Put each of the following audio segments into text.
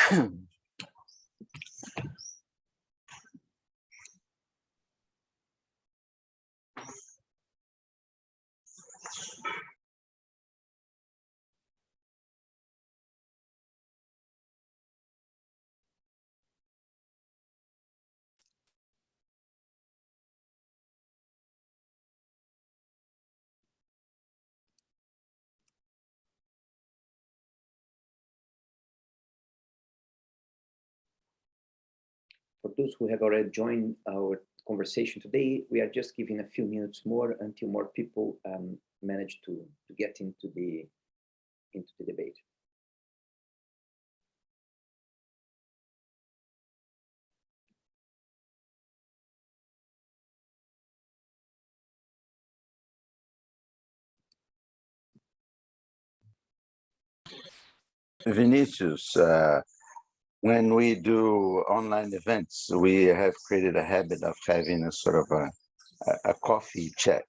For those who have already joined our conversation today, we are just giving a few minutes more until more people manage to get into the debate. Vinicius, when we do online events, we have created a habit of having a sort of a coffee chat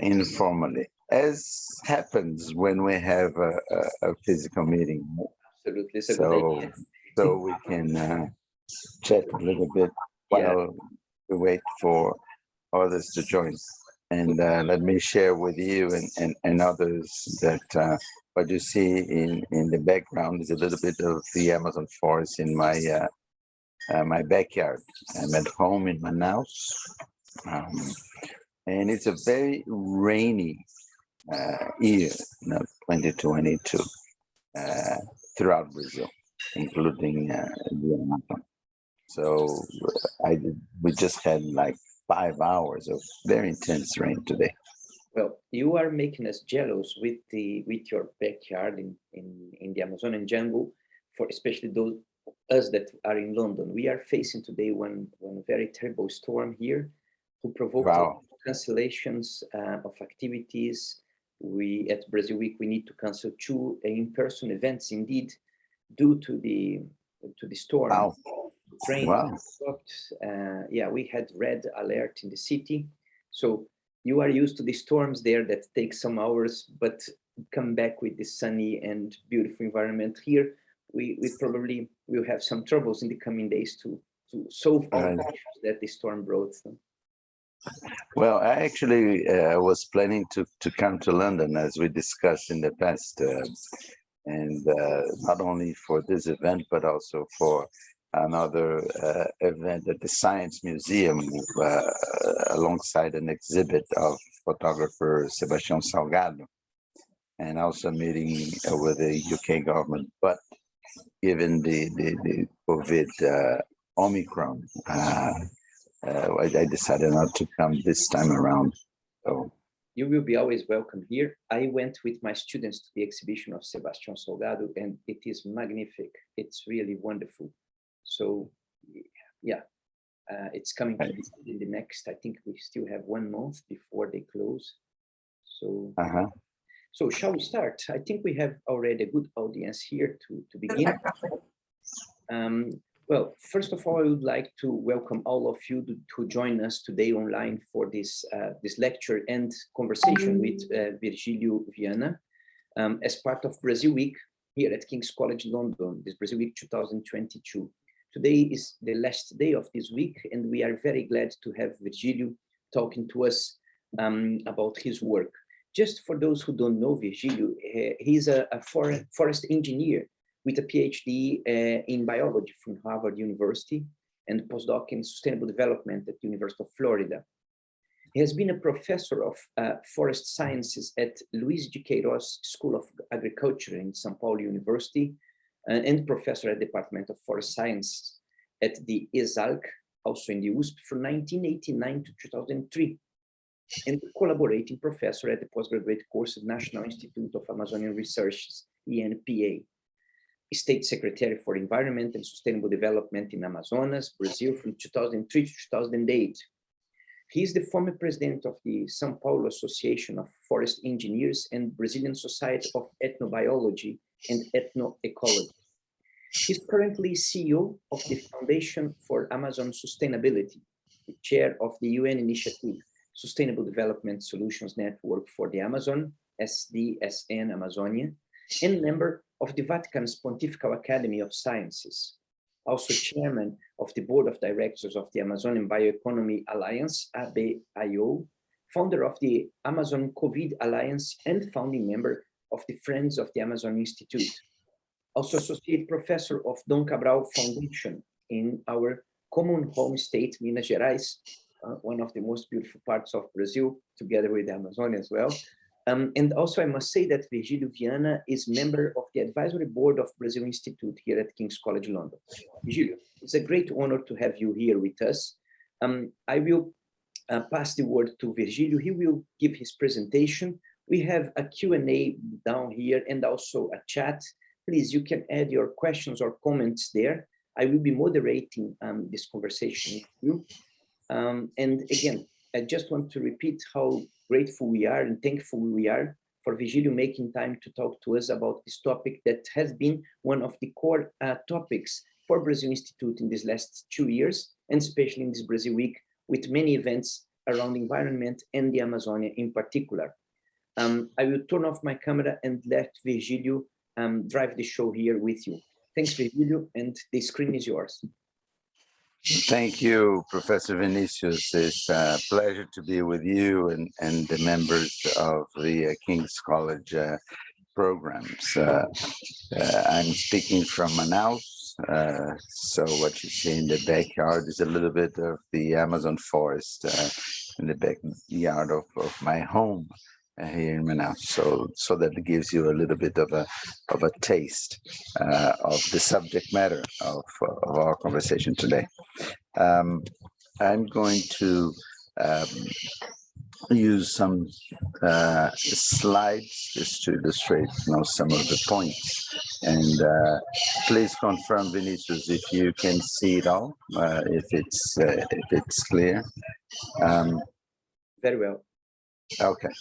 informally, as happens when we have a physical meeting. Absolutely, it's a good idea. So we can chat a little bit while we wait for others to join. And let me share with you and others that what you see in the background is a little bit of the Amazon forest in my my backyard. I'm at home in Manaus, and it's a very rainy year, 2022, throughout Brazil, including the Amazon. So we just had like 5 hours of very intense rain today. Well, you are making us jealous with your backyard in the Amazonian jungle, for especially those us that are in London. We are facing today one very terrible storm here, who provoked cancellations of activities. We at Brazil Week we need to cancel 2 in-person events indeed, due to the storm. Wow. Train stopped. Yeah, we had red alert in the city. So you are used to the storms there that take some hours, but come back with the sunny and beautiful environment here. We probably will have some troubles in the coming days to solve all the issues that the storm brought. Well, I actually was planning to come to London, as we discussed in the past, and not only for this event, but also for another event at the Science Museum alongside an exhibit of photographer Sebastião Salgado, and also a meeting with the UK government. But given the COVID Omicron, I decided not to come this time around. So you will be always welcome here. I went with my students to the exhibition of Sebastião Salgado, and it is magnific. It's really wonderful. So, yeah, it's coming in the next. I think we still have 1 month before they close. So, so shall we start? I think we have already a good audience here to begin. Well, first of all, I would like to welcome all of you to join us today online for this lecture and conversation with Virgílio Viana as part of Brazil Week here at King's College London, this Brazil Week 2022. Today is the last day of this week, and we are very glad to have Virgílio talking to us about his work. Just for those who don't know Virgílio, he's a forest engineer with a PhD in biology from Harvard University and postdoc in sustainable development at the University of Florida. He has been a professor of forest sciences at Luiz de Queiroz School of Agriculture in São Paulo University, and professor at the Department of Forest Science at the ESALC, also in the USP, from 1989 to 2003, and collaborating professor at the postgraduate course at National Institute of Amazonian Research, ENPA. State Secretary for Environment and Sustainable Development in Amazonas, Brazil, from 2003 to 2008. He is the former president of the São Paulo Association of Forest Engineers and Brazilian Society of Ethnobiology and Ethnoecology. He's currently CEO of the Foundation for Amazon Sustainability, the chair of the UN initiative Sustainable Development Solutions Network for the Amazon, SDSN Amazonia, and member of the Vatican's Pontifical Academy of Sciences, also chairman of the board of directors of the Amazonian Bioeconomy Alliance, ABIO, founder of the Amazon COVID Alliance, and founding member of the Friends of the Amazon Institute. Also associate professor of Dom Cabral Foundation in our common home state, Minas Gerais, one of the most beautiful parts of Brazil, together with the Amazon as well. And also, I must say that Virgílio Viana is member of the advisory board of Brazil Institute here at King's College London. Virgílio, it's a great honor to have you here with us. I will pass the word to Virgílio. He will give his presentation. We have a Q&A down here and also a chat. Please, you can add your questions or comments there. I will be moderating this conversation with you. And again, I just want to repeat how grateful we are and thankful we are for Virgílio making time to talk to us about this topic that has been one of the core topics for Brazil Institute in these last 2 years, and especially in this Brazil Week, with many events around the environment and the Amazonia in particular. I will turn off my camera and let Virgílio drive the show here with you. Thanks, Virgílio, and the screen is yours. Thank you, Professor Vinicius. It's a pleasure to be with you and the members of the King's College programs. I'm speaking from Manaus. So what you see in the backyard is a little bit of the Amazon forest in the backyard of my home here in Manaus. So that gives you a little bit of a taste of the subject matter of our conversation today. I'm going to use some slides just to illustrate some of the points, and please confirm, Vinicius, if you can see it all, if it's clear. Very well. Okay.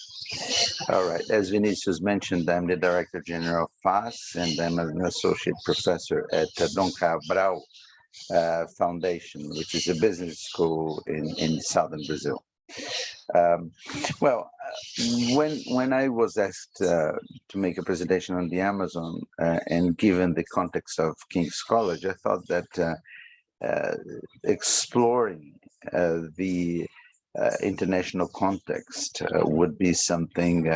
All right. As Vinicius mentioned, I'm the Director General of FAS, and I'm an Associate Professor at Dom Cabral Foundation, which is a business school in southern Brazil. When I was asked to make a presentation on the Amazon, and given the context of King's College, I thought that exploring the international context would be something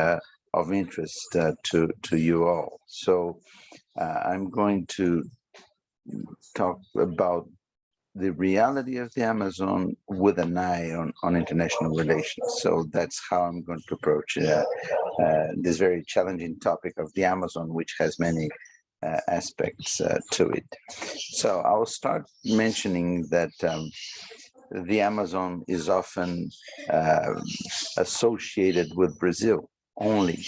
of interest to you all. So I'm going to talk about the reality of the Amazon with an eye on international relations. So that's how I'm going to approach this very challenging topic of the Amazon, which has many aspects to it. So I'll start mentioning that the Amazon is often associated with Brazil only,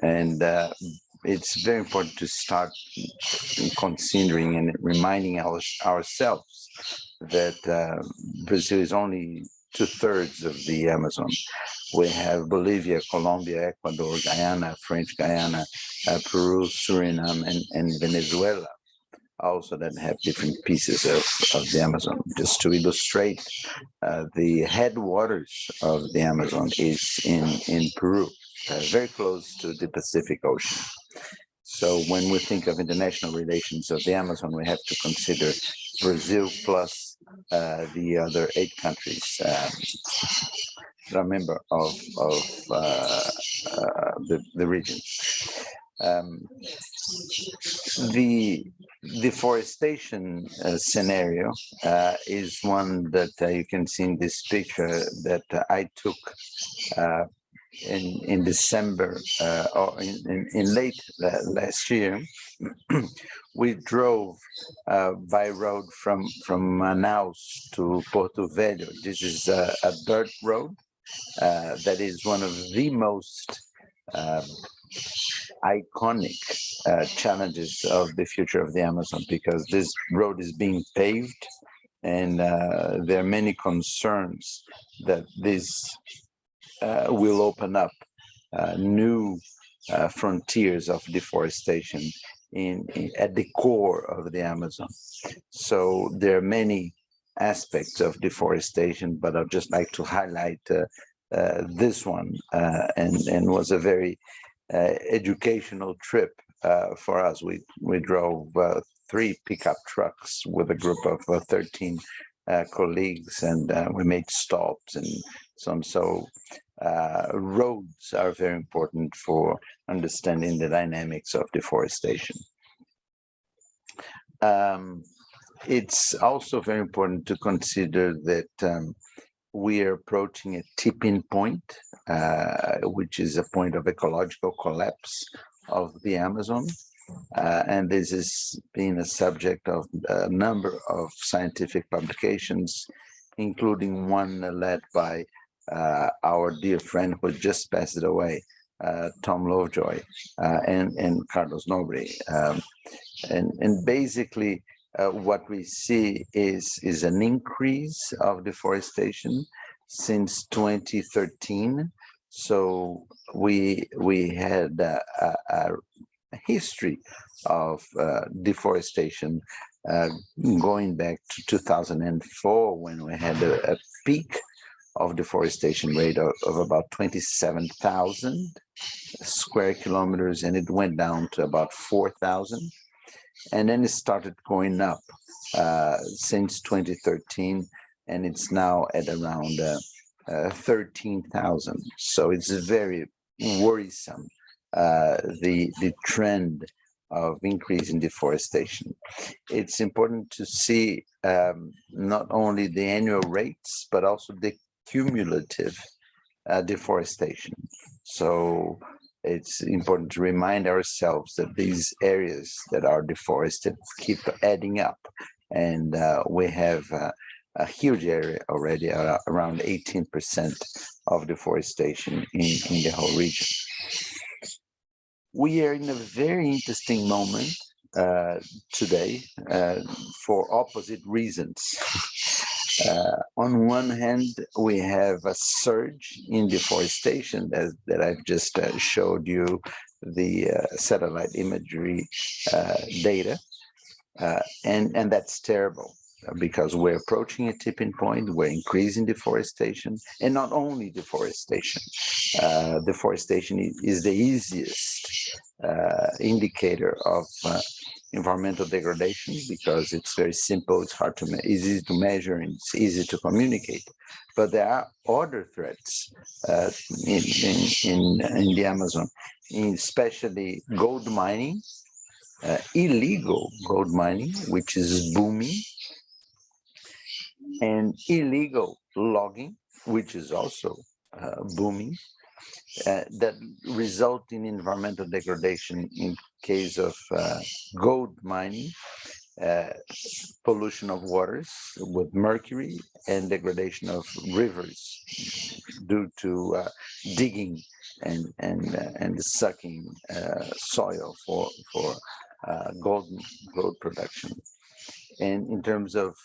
and it's very important to start considering and reminding ourselves that Brazil is only 2/3 of the Amazon. We have Bolivia, Colombia, Ecuador, Guyana, French Guyana, Peru, Suriname, and Venezuela, also that have different pieces of the Amazon. Just to illustrate, the headwaters of the Amazon is in Peru, very close to the Pacific Ocean. So when we think of international relations of the Amazon, we have to consider Brazil plus the other 8 countries that are member of the region. The deforestation scenario is one that you can see in this picture that I took in December or in late last year. We drove by road from Manaus to Porto Velho. This is a dirt road that is one of the most iconic challenges of the future of the Amazon, because this road is being paved, and there are many concerns that this will open up new frontiers of deforestation at the core of the Amazon. So there are many aspects of deforestation, but I'd just like to highlight this one, and was a very educational trip for us. We drove 3 pickup trucks with a group of 13 colleagues, and we made stops and so on. So roads are very important for understanding the dynamics of deforestation. It's also very important to consider that we are approaching a tipping point, which is a point of ecological collapse of the Amazon. And this has been a subject of a number of scientific publications, including one led by our dear friend who just passed away, Tom Lovejoy, and Carlos Nobre. And basically, what we see is an increase of deforestation since 2013. So we had a history of deforestation going back to 2004, when we had a peak of deforestation rate of about 27,000 square kilometers, and it went down to about 4,000. And then it started going up since 2013, and it's now at around 13,000. So it's very worrisome, the trend of increasing deforestation. It's important to see not only the annual rates, but also the cumulative deforestation. So it's important to remind ourselves that these areas that are deforested keep adding up, and we have a huge area already, around 18% of deforestation in the whole region. We are in a very interesting moment today for opposite reasons. On one hand, we have a surge in deforestation that I've just showed you the satellite imagery data, and that's terrible, because we're approaching a tipping point. We're increasing deforestation, and not only deforestation. Deforestation is the easiest indicator of environmental degradation, because it's very simple, it's easy to measure, and it's easy to communicate. But there are other threats in the Amazon, especially gold mining, illegal gold mining, which is booming, and illegal logging, which is also booming, that result in environmental degradation in case of gold mining, pollution of waters with mercury, and degradation of rivers due to digging and sucking soil for gold production. And in terms of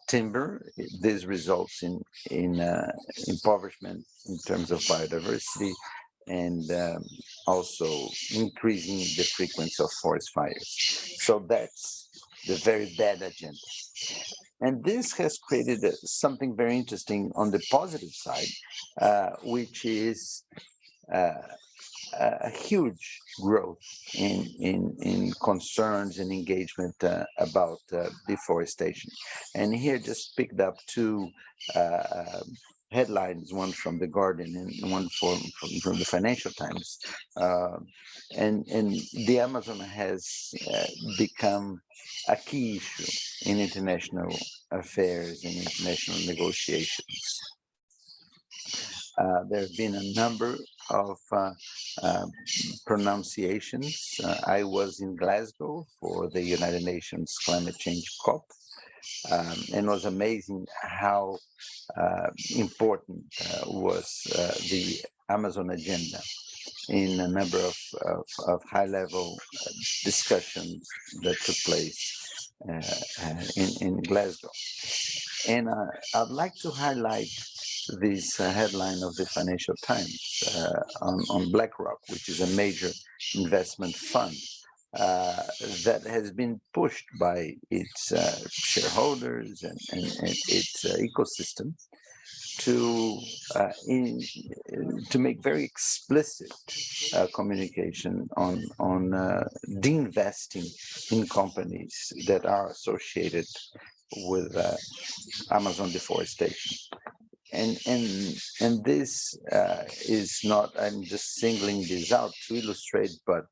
timber, this results in impoverishment in terms of biodiversity, and also increasing the frequency of forest fires. So that's the very bad agenda. And this has created something very interesting on the positive side, which is a huge growth in concerns and engagement about deforestation. And here just picked up 2 headlines, one from The Guardian and one from the Financial Times. And the Amazon has become a key issue in international affairs and international negotiations. There have been a number of pronunciations. I was in Glasgow for the United Nations Climate Change COP, and it was amazing how important was the Amazon agenda in a number of high-level discussions that took place in Glasgow. And I'd like to highlight this headline of the Financial Times on BlackRock, which is a major investment fund that has been pushed by its shareholders and its ecosystem to to make very explicit communication on de-investing in companies that are associated with Amazon deforestation. And this is not, I'm just singling this out to illustrate, but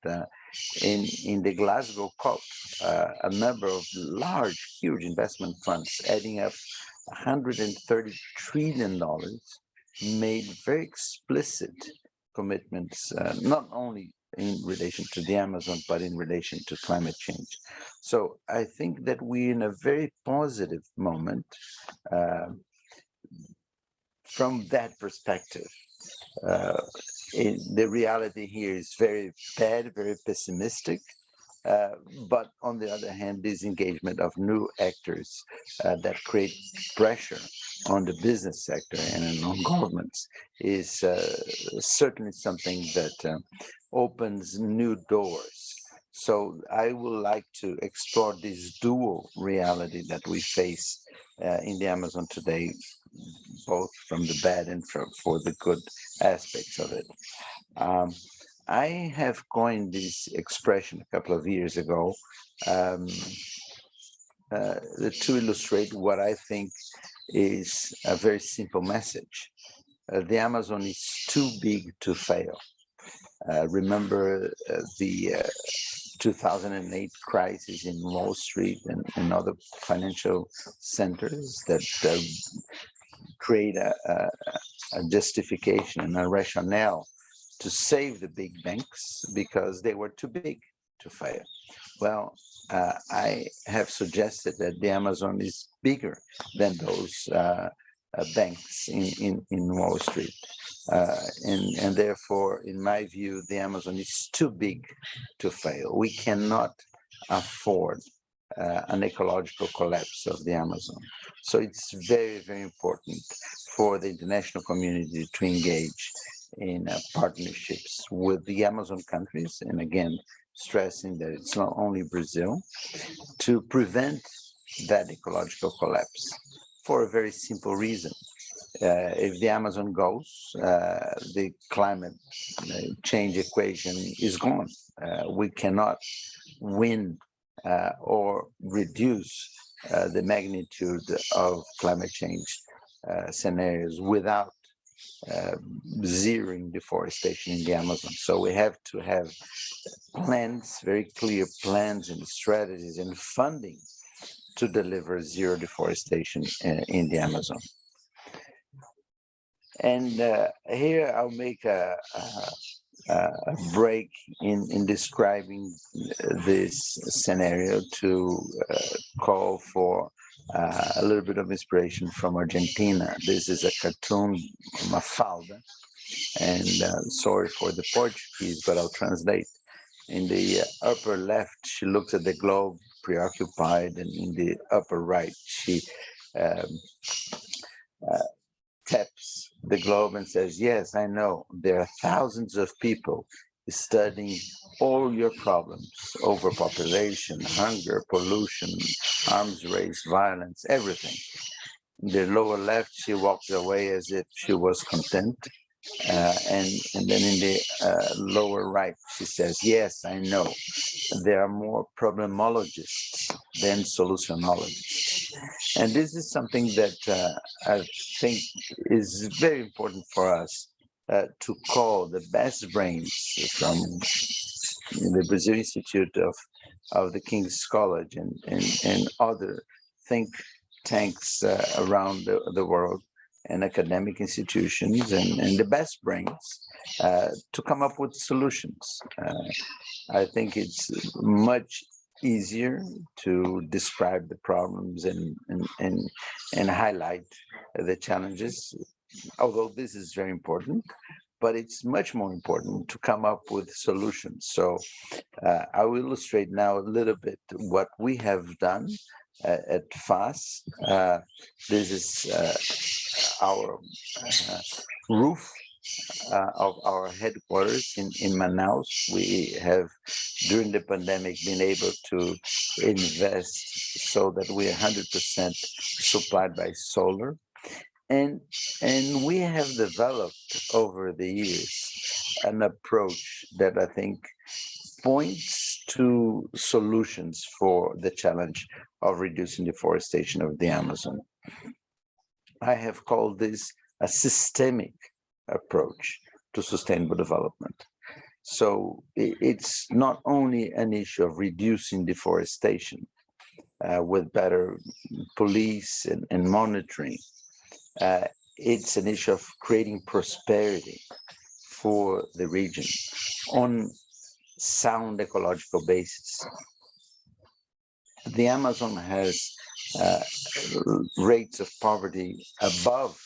in the Glasgow COP, a number of large, huge investment funds adding up $130 trillion made very explicit commitments, not only in relation to the Amazon, but in relation to climate change. So I think that we're in a very positive moment from that perspective. The reality here is very bad, very pessimistic. But on the other hand, this engagement of new actors that create pressure on the business sector and on governments is certainly something that opens new doors. So I would like to explore this dual reality that we face in the Amazon today, both from the bad and for the good aspects of it. I have coined this expression a couple of years ago to illustrate what I think is a very simple message. The Amazon is too big to fail. Remember the 2008 crisis in Wall Street and other financial centers that create a justification and a rationale to save the big banks because they were too big to fail. Well, I have suggested that the Amazon is bigger than those banks in Wall Street. And therefore, in my view, the Amazon is too big to fail. We cannot afford an ecological collapse of the Amazon. So it's very, very important for the international community to engage in partnerships with the Amazon countries, and again, stressing that it's not only Brazil, to prevent that ecological collapse for a very simple reason. If the Amazon goes, the climate change equation is gone. We cannot win or reduce the magnitude of climate change scenarios without zeroing deforestation in the Amazon. So we have to have plans, very clear plans and strategies and funding to deliver zero deforestation in the Amazon. And here I'll make a break in describing this scenario to call for a little bit of inspiration from Argentina. This is a cartoon, Mafalda, and sorry for the Portuguese, but I'll translate. In the upper left, she looks at the globe preoccupied, and in the upper right, she taps the globe and says, yes, I know, there are thousands of people studying all your problems, overpopulation, hunger, pollution, arms race, violence, everything. In the lower left, she walks away as if she was content. And then in the lower right, she says, yes, I know, there are more problemologists than solutionologists. And this is something that I think is very important for us to call the best brains from the Brazil Institute of the King's College and other think tanks around the world and academic institutions and the best brains to come up with solutions. I think it's much easier to describe the problems and highlight the challenges, although this is very important, but it's much more important to come up with solutions. So I will illustrate now a little bit what we have done at FAS. This is our roof of our headquarters in Manaus. We have, during the pandemic, been able to invest so that we are 100% supplied by solar. and we have developed over the years an approach that I think points to solutions for the challenge of reducing deforestation of the Amazon. I have called this a systemic approach to sustainable development. So it's not only an issue of reducing deforestation with better police and monitoring. It's an issue of creating prosperity for the region on sound ecological basis. The Amazon has rates of poverty above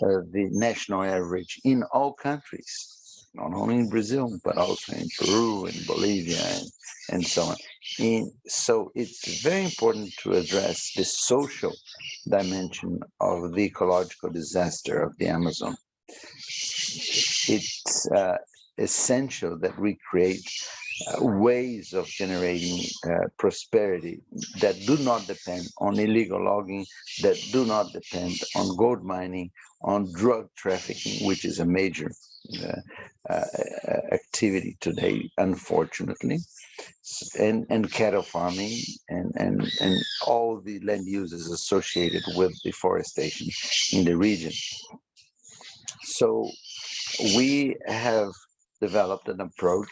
the national average in all countries, not only in Brazil, but also in Peru and Bolivia and so on. So it's very important to address the social dimension of the ecological disaster of the Amazon. It's essential that we create ways of generating prosperity that do not depend on illegal logging, that do not depend on gold mining, on drug trafficking, which is a major activity today, unfortunately, and cattle farming and all the land uses associated with deforestation in the region. So we have developed an approach,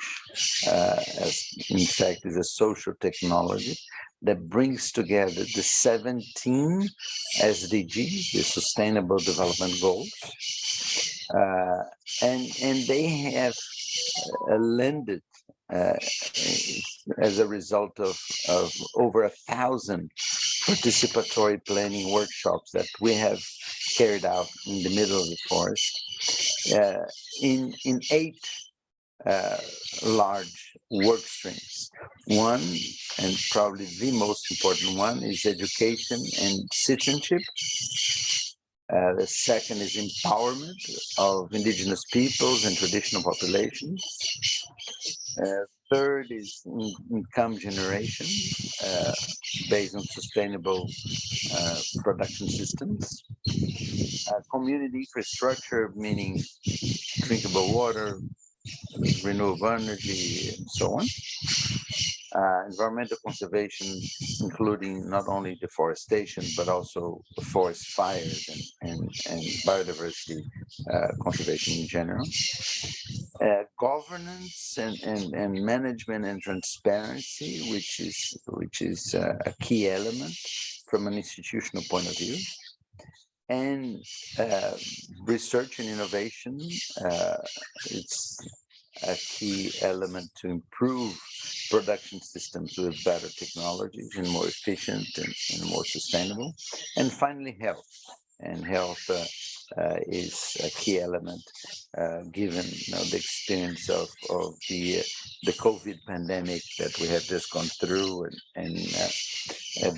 as in fact is a social technology, that brings together the 17 SDGs, the Sustainable Development Goals, and they have lended as a result of over 1,000 participatory planning workshops that we have carried out in the middle of the forest in 8 large work streams. One, and probably the most important one, is education and citizenship. The second is empowerment of indigenous peoples and traditional populations. Third is income generation based on sustainable production systems. Community infrastructure, meaning drinkable water, renewable energy, and so on. Environmental conservation, including not only deforestation, but also forest fires and biodiversity conservation in general. Governance and management and transparency, which is a key element from an institutional point of view. And research and innovation, it's a key element to improve production systems with better technologies and more efficient and more sustainable. And finally, health. And health is a key element given the experience of the COVID pandemic that we have just gone through and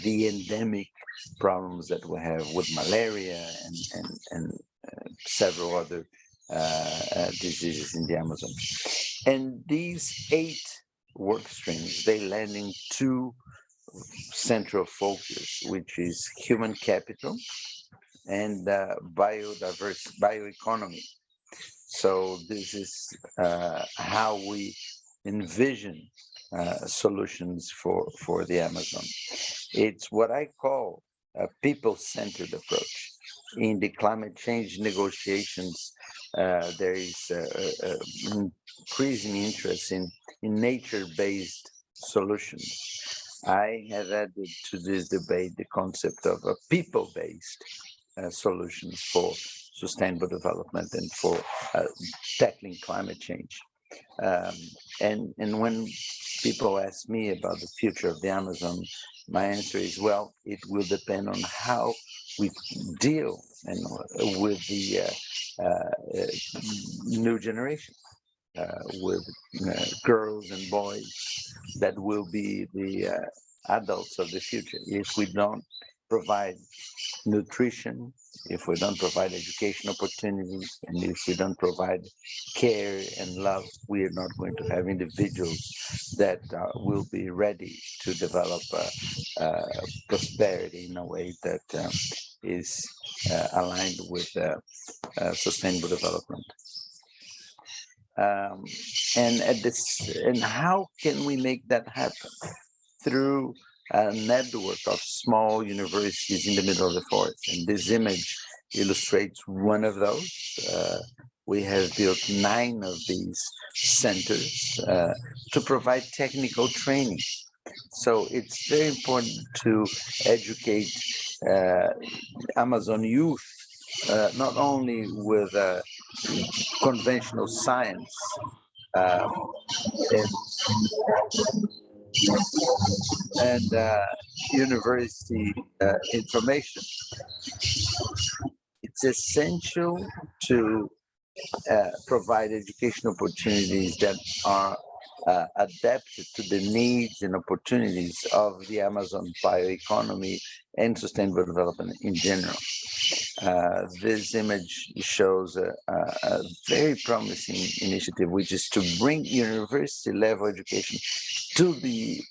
the endemic problems that we have with malaria and several other diseases in the Amazon. And these 8 work streams, they land in 2 central focus, which is human capital and bioeconomy. So this is how we envision solutions for the Amazon. It's what I call a people-centered approach. In the climate change negotiations, there is increasing interest in nature-based solutions. I have added to this debate the concept of a people-based solutions for sustainable development and for tackling climate change. And when people ask me about the future of the Amazon, my answer is, well, it will depend on how we deal with the new generation, with girls and boys that will be the adults of the future. If we don't provide nutrition, if we don't provide education opportunities, and if we don't provide care and love, we are not going to have individuals that will be ready to develop prosperity in a way that is aligned with sustainable development. And how can we make that happen? Through a network of small universities in the middle of the forest. And this image illustrates one of those. We have built 9 of these centers to provide technical training. So it's very important to educate Amazon youth, not only with conventional science and university information. It's essential to provide education opportunities that are adapted to the needs and opportunities of the Amazon bioeconomy and sustainable development in general. This image shows a very promising initiative, which is to bring university level education to the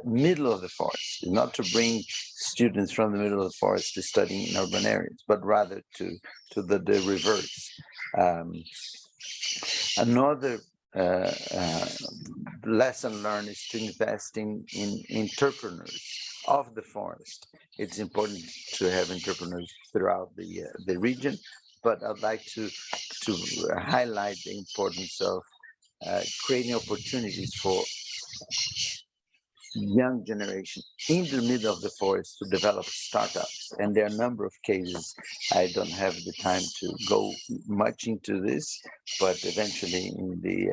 middle of the forest, not to bring students from the middle of the forest to study in urban areas, but rather to the reverse. Another lesson learned is to invest in entrepreneurs of the forest. It's important to have entrepreneurs throughout the region, but I'd like to highlight the importance of creating opportunities for young generation in the middle of the forest to develop startups. And there are a number of cases. I don't have the time to go much into this, but eventually in the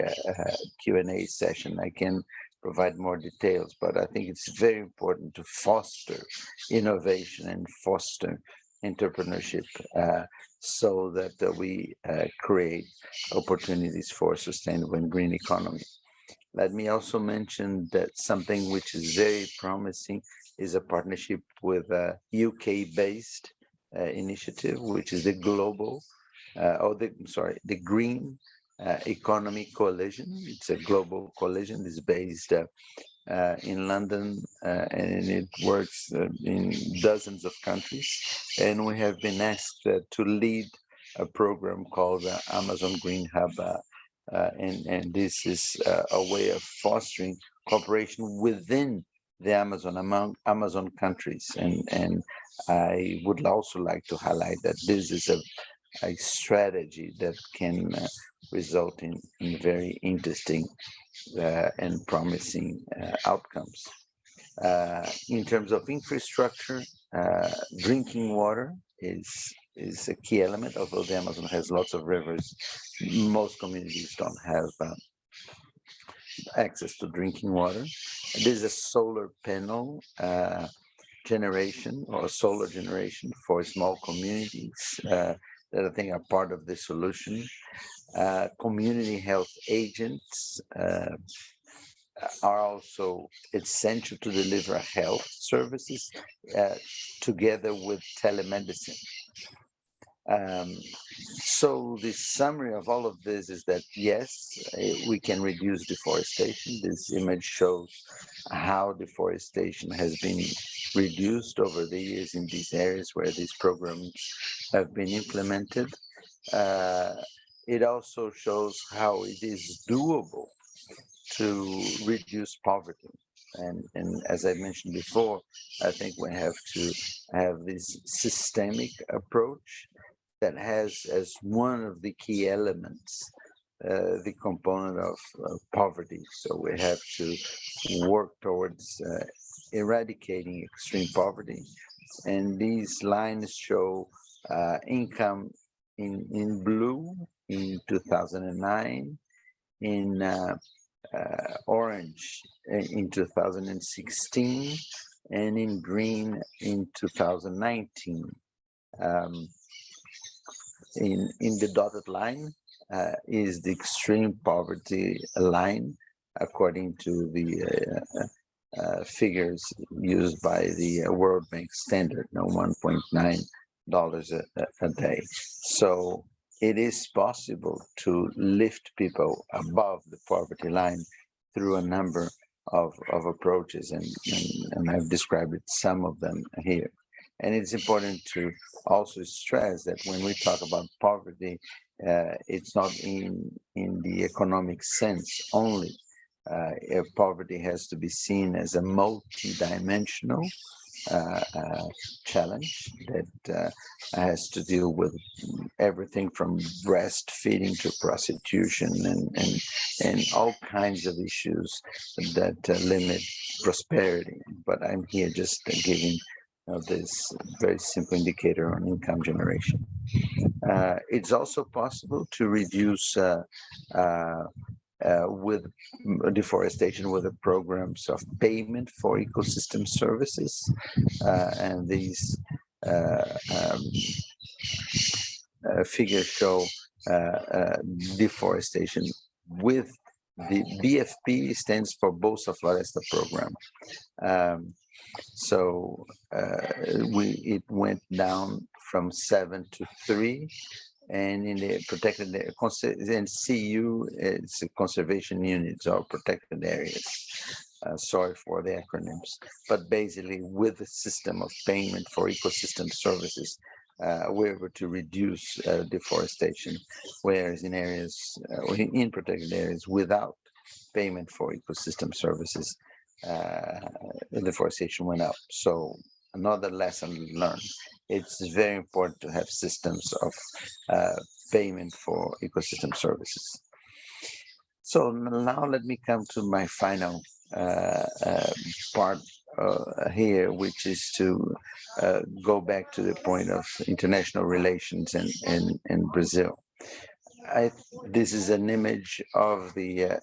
Q&A session, I can provide more details. But I think it's very important to foster innovation and foster entrepreneurship so that we create opportunities for sustainable and green economy. Let me also mention that something which is very promising is a partnership with a UK-based initiative, which is the the Green Economy Coalition. It's a global coalition. It's based in London and it works in dozens of countries. And we have been asked to lead a program called Amazon Green Hub. And this is a way of fostering cooperation within the Amazon, among Amazon countries. And I would also like to highlight that this is a strategy that can result in very interesting and promising outcomes. In terms of infrastructure, drinking water is a key element. Although the Amazon has lots of rivers, most communities don't have access to drinking water. There's a solar panel generation or solar generation for small communities that I think are part of the solution. Community health agents are also essential to deliver health services together with telemedicine. So the summary of all of this is that yes, we can reduce deforestation. This image shows how deforestation has been reduced over the years in these areas where these programs have been implemented. It also shows how it is doable to reduce poverty. And as I mentioned before, I think we have to have this systemic approach that has as one of the key elements the component of poverty. So we have to work towards eradicating extreme poverty. And these lines show income in blue in 2009, in orange in 2016, and in green in 2019. In the dotted line is the extreme poverty line, according to the figures used by the World Bank standard, $1.9 a day. So it is possible to lift people above the poverty line through a number of approaches, and I've described some of them here. And it's important to also stress that when we talk about poverty, it's not in the economic sense only. Poverty has to be seen as a multi-dimensional challenge that has to deal with everything from breastfeeding to prostitution and all kinds of issues that limit prosperity. But I'm here just giving this very simple indicator on income generation. It's also possible to reduce with deforestation with the programs of payment for ecosystem services, and these figures show deforestation with the BFP stands for Bolsa Floresta program. So it went down from 7 to 3. And in the protected area, and CU, it's conservation units or protected areas. Sorry for the acronyms, but basically with the system of payment for ecosystem services, we're able to reduce deforestation, whereas in areas, in protected areas without payment for ecosystem services, deforestation went up. So another lesson learned. It's very important to have systems of payment for ecosystem services. So now let me come to my final part here, which is to go back to the point of international relations and Brazil. This is an image of the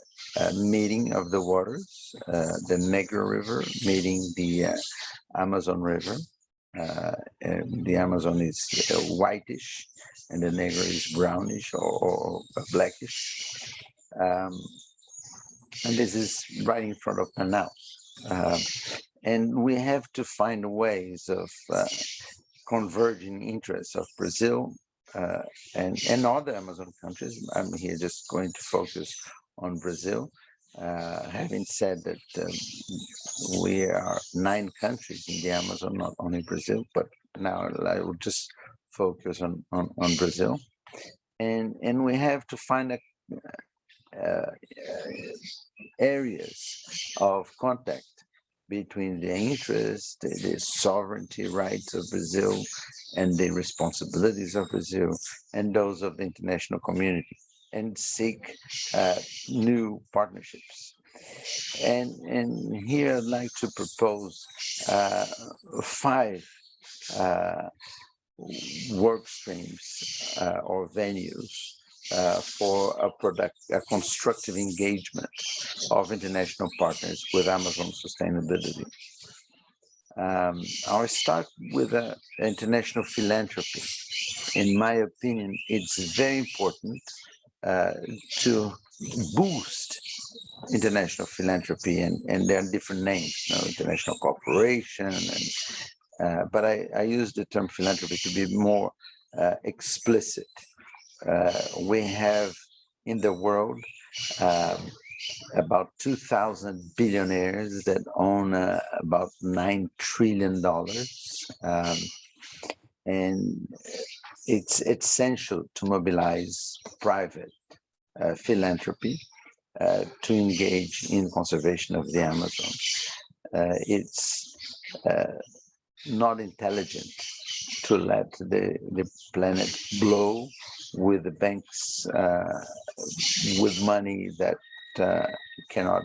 meeting of the waters, the Negro River meeting the Amazon River. The Amazon is whitish and the Negro is brownish or blackish. And this is right in front of Manaus. And we have to find ways of converging interests of Brazil and other Amazon countries. I'm here just going to focus on Brazil. Having said that we are 9 countries in the Amazon, not only Brazil, but now I will just focus on Brazil. And we have to find areas of contact between the interests, the sovereignty rights of Brazil and the responsibilities of Brazil and those of the international community, and seek new partnerships. And here I'd like to propose 5 work streams or venues for a constructive engagement of international partners with Amazon sustainability. I'll start with international philanthropy. In my opinion, it's very important to boost international philanthropy, and there are different names, international cooperation, but I use the term philanthropy to be more explicit. We have in the world about 2,000 billionaires that own about $9 trillion. And it's essential to mobilize private philanthropy to engage in conservation of the Amazon. It's not intelligent to let the planet blow with the banks with money that cannot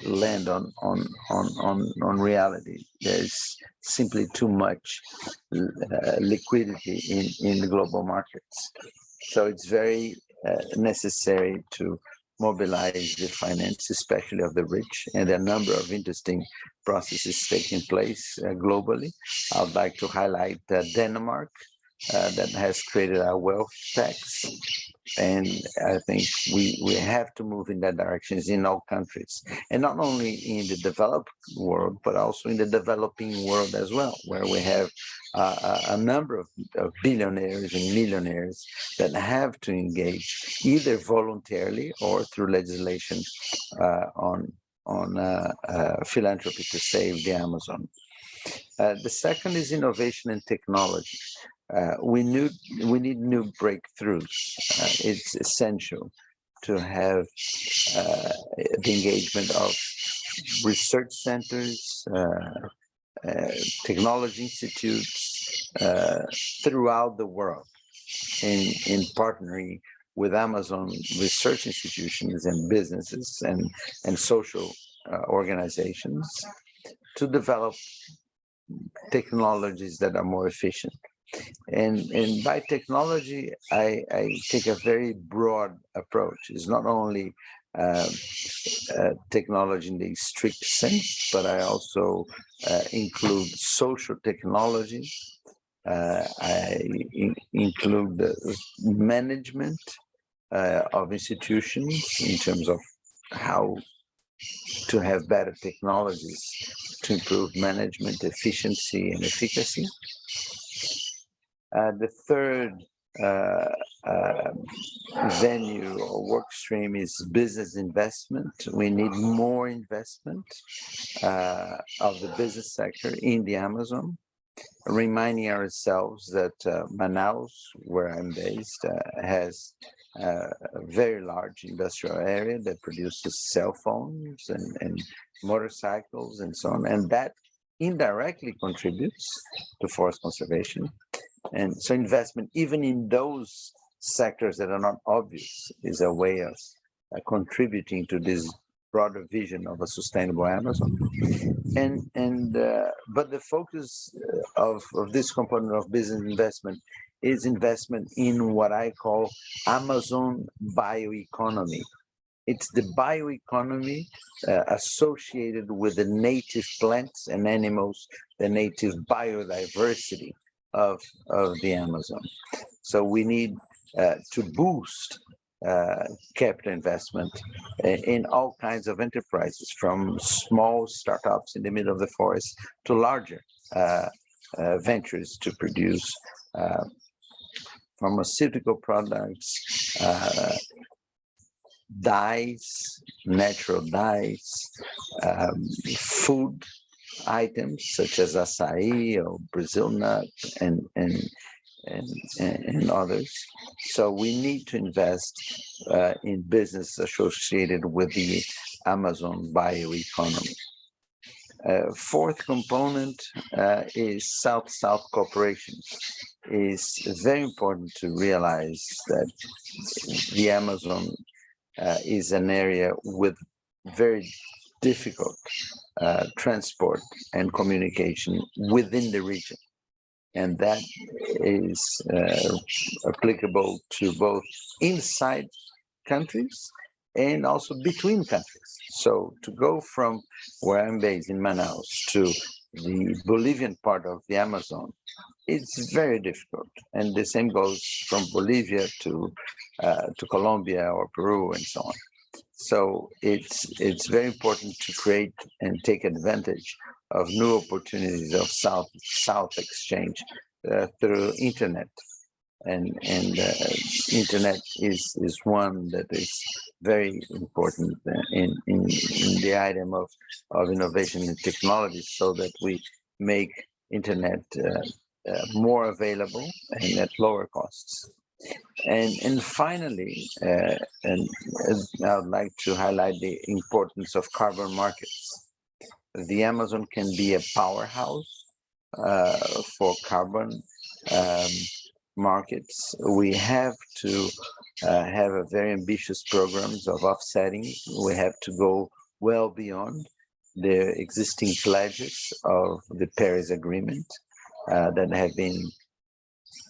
land on reality. There's simply too much liquidity in the global markets. So it's very necessary to mobilize the finance, especially of the rich, and a number of interesting processes taking place globally. I would like to highlight Denmark, that has created a wealth tax, and I think we have to move in that direction in all countries, and not only in the developed world, but also in the developing world as well, where we have a number of billionaires and millionaires that have to engage either voluntarily or through legislation on philanthropy to save the Amazon. The second is innovation and technology. We need new breakthroughs. It's essential to have the engagement of research centers, technology institutes throughout the world in partnering with Amazon research institutions and businesses and social organizations to develop technologies that are more efficient. And by technology, I take a very broad approach. It's not only technology in the strict sense, but I also include social technology. I include the management of institutions in terms of how to have better technologies to improve management efficiency and efficacy. The third venue or work stream is business investment. We need more investment of the business sector in the Amazon, reminding ourselves that Manaus, where I'm based, has a very large industrial area that produces cell phones and motorcycles and so on, and that indirectly contributes to forest conservation. And so investment, even in those sectors that are not obvious, is a way of contributing to this broader vision of a sustainable Amazon. But the focus of this component of business investment is investment in what I call Amazon bioeconomy. It's the bioeconomy associated with the native plants and animals, the native biodiversity of the Amazon. So we need to boost capital investment in all kinds of enterprises, from small startups in the middle of the forest to larger ventures to produce pharmaceutical products, dyes, natural dyes, food items such as acai or Brazil nut and others. So we need to invest in business associated with the Amazon bioeconomy. Fourth component is South-South cooperation. It's very important to realize that the Amazon is an area with very difficult transport and communication within the region. And that is applicable to both inside countries and also between countries. So to go from where I'm based in Manaus to the Bolivian part of the Amazon, it's very difficult. And the same goes from Bolivia to Colombia or Peru and so on. So it's very important to create and take advantage of new opportunities of South exchange through internet, and internet is one that is very important in the item of innovation and technology, so that we make internet more available and at lower costs. And finally, and I would like to highlight the importance of carbon markets. The Amazon can be a powerhouse for carbon markets. We have to have a very ambitious programs of offsetting. We have to go well beyond the existing pledges of the Paris Agreement that have been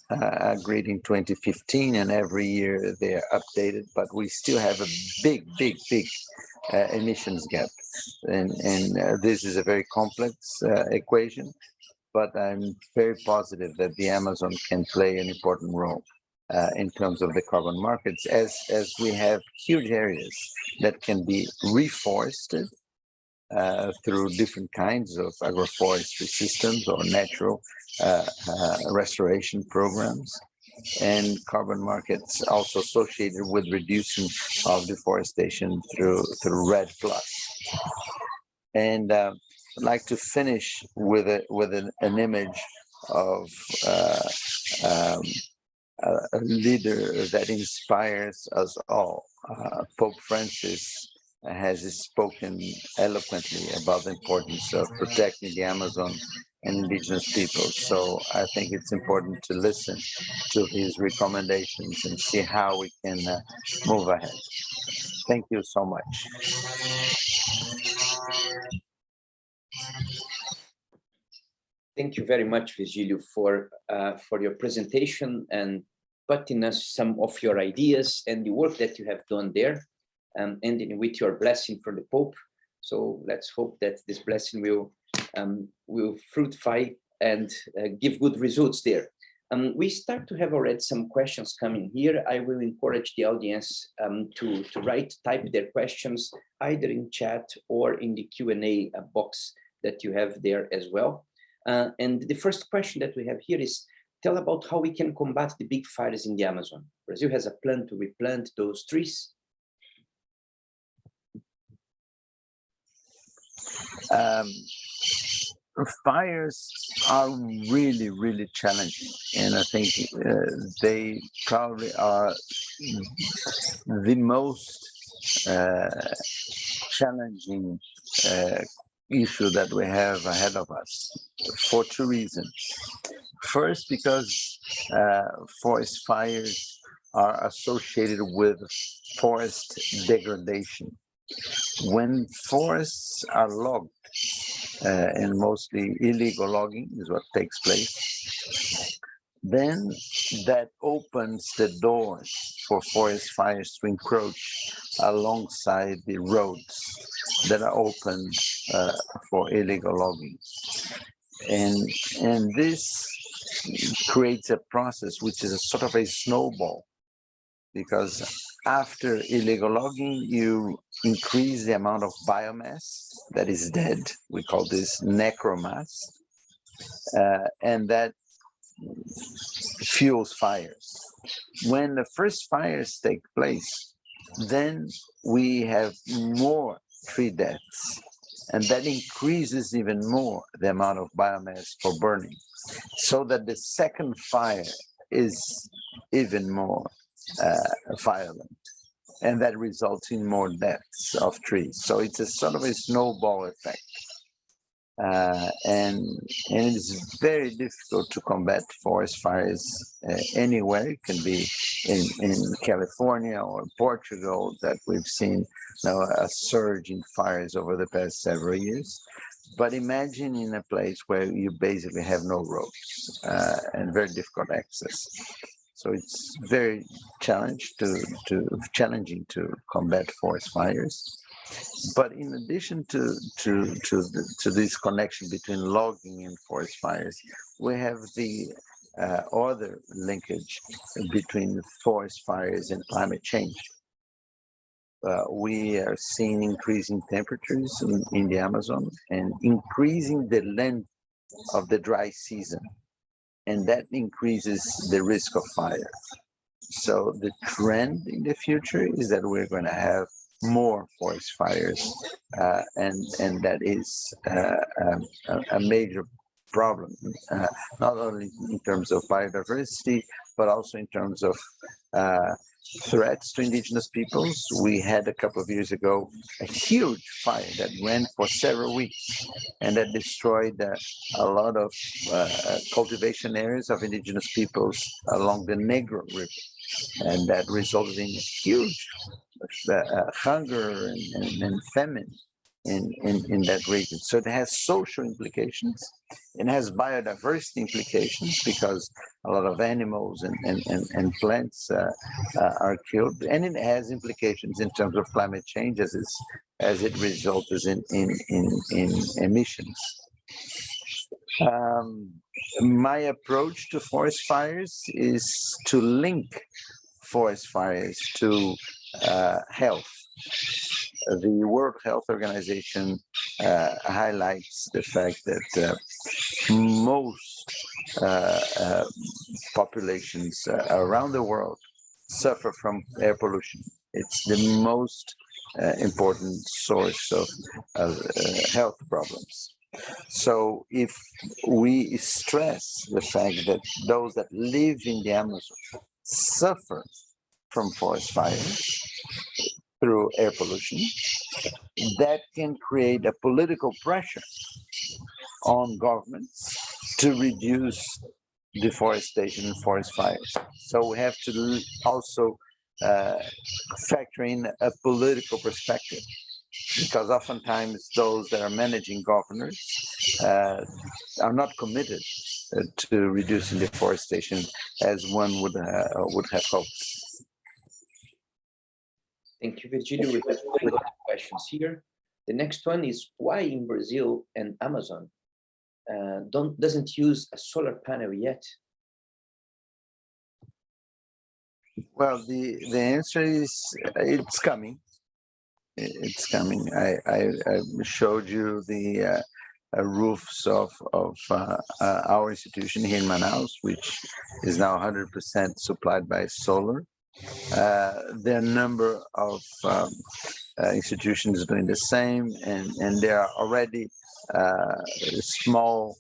agreed in 2015, and every year they are updated, but we still have a big emissions gap, and this is a very complex equation, but I'm very positive that the Amazon can play an important role in terms of the carbon markets, as we have huge areas that can be reforested through different kinds of agroforestry systems or natural restoration programs, and carbon markets also associated with reducing of deforestation through REDD+. And like to finish with an image of a leader that inspires us all. Pope Francis has spoken eloquently about the importance of protecting the Amazon and indigenous peoples. So I think it's important to listen to his recommendations and see how we can move ahead. Thank you so much. Thank you very much, Virgilio, for your presentation and putting us some of your ideas and the work that you have done there, ending with your blessing from the Pope. So let's hope that this blessing will fructify and give good results there. We start to have already some questions coming here. I will encourage the audience to type their questions either in chat or in the Q&A box that you have there as well. And the first question that we have here is, tell about how we can combat the big fires in the Amazon. Brazil has a plan to replant those trees. Fires are really, really challenging. And I think they probably are the most challenging issue that we have ahead of us for two reasons. First, because forest fires are associated with forest degradation. When forests are logged, and mostly illegal logging is what takes place, then that opens the doors for forest fires to encroach alongside the roads that are open for illegal logging. And this creates a process which is a sort of a snowball, because after illegal logging, you increase the amount of biomass that is dead. We call this necromass, and that fuels fires. When the first fires take place, then we have more tree deaths, and that increases even more the amount of biomass for burning, so that the second fire is even more violent, and that results in more deaths of trees. So it's a sort of a snowball effect. And it is very difficult to combat forest fires anywhere. It can be in California or Portugal that we've seen a surge in fires over the past several years. But imagine in a place where you basically have no roads and very difficult access. So it's very challenging to combat forest fires. But in addition to this connection between logging and forest fires, we have the other linkage between forest fires and climate change. We are seeing increasing temperatures in the Amazon and increasing the length of the dry season, and that increases the risk of fire. So the trend in the future is that we're going to have more forest fires, and that is a major problem, not only in terms of biodiversity, but also in terms of threats to indigenous peoples. We had a couple of years ago a huge fire that ran for several weeks, and that destroyed a lot of cultivation areas of indigenous peoples along the Negro River, and that resulted in huge hunger and famine in that region. So it has social implications. It has biodiversity implications, because a lot of animals and plants are killed, and it has implications in terms of climate change as it results in emissions. My approach to forest fires is to link forest fires to health. The World Health Organization highlights the fact that most populations around the world suffer from air pollution. It's the most important source of health problems. So if we stress the fact that those that live in the Amazon suffer from forest fires through air pollution, that can create a political pressure on governments to reduce deforestation and forest fires. So we have to also factor in a political perspective, because oftentimes those that are managing governors are not committed to reducing deforestation as one would have hoped. Thank you, Virgilio. We have a lot of questions here. The next one is why in Brazil and Amazon doesn't use a solar panel yet? Well, the answer is it's coming. It's coming. I showed you the roofs of our institution here in Manaus, which is now 100% supplied by solar. There are a number of institutions doing the same, and there are already small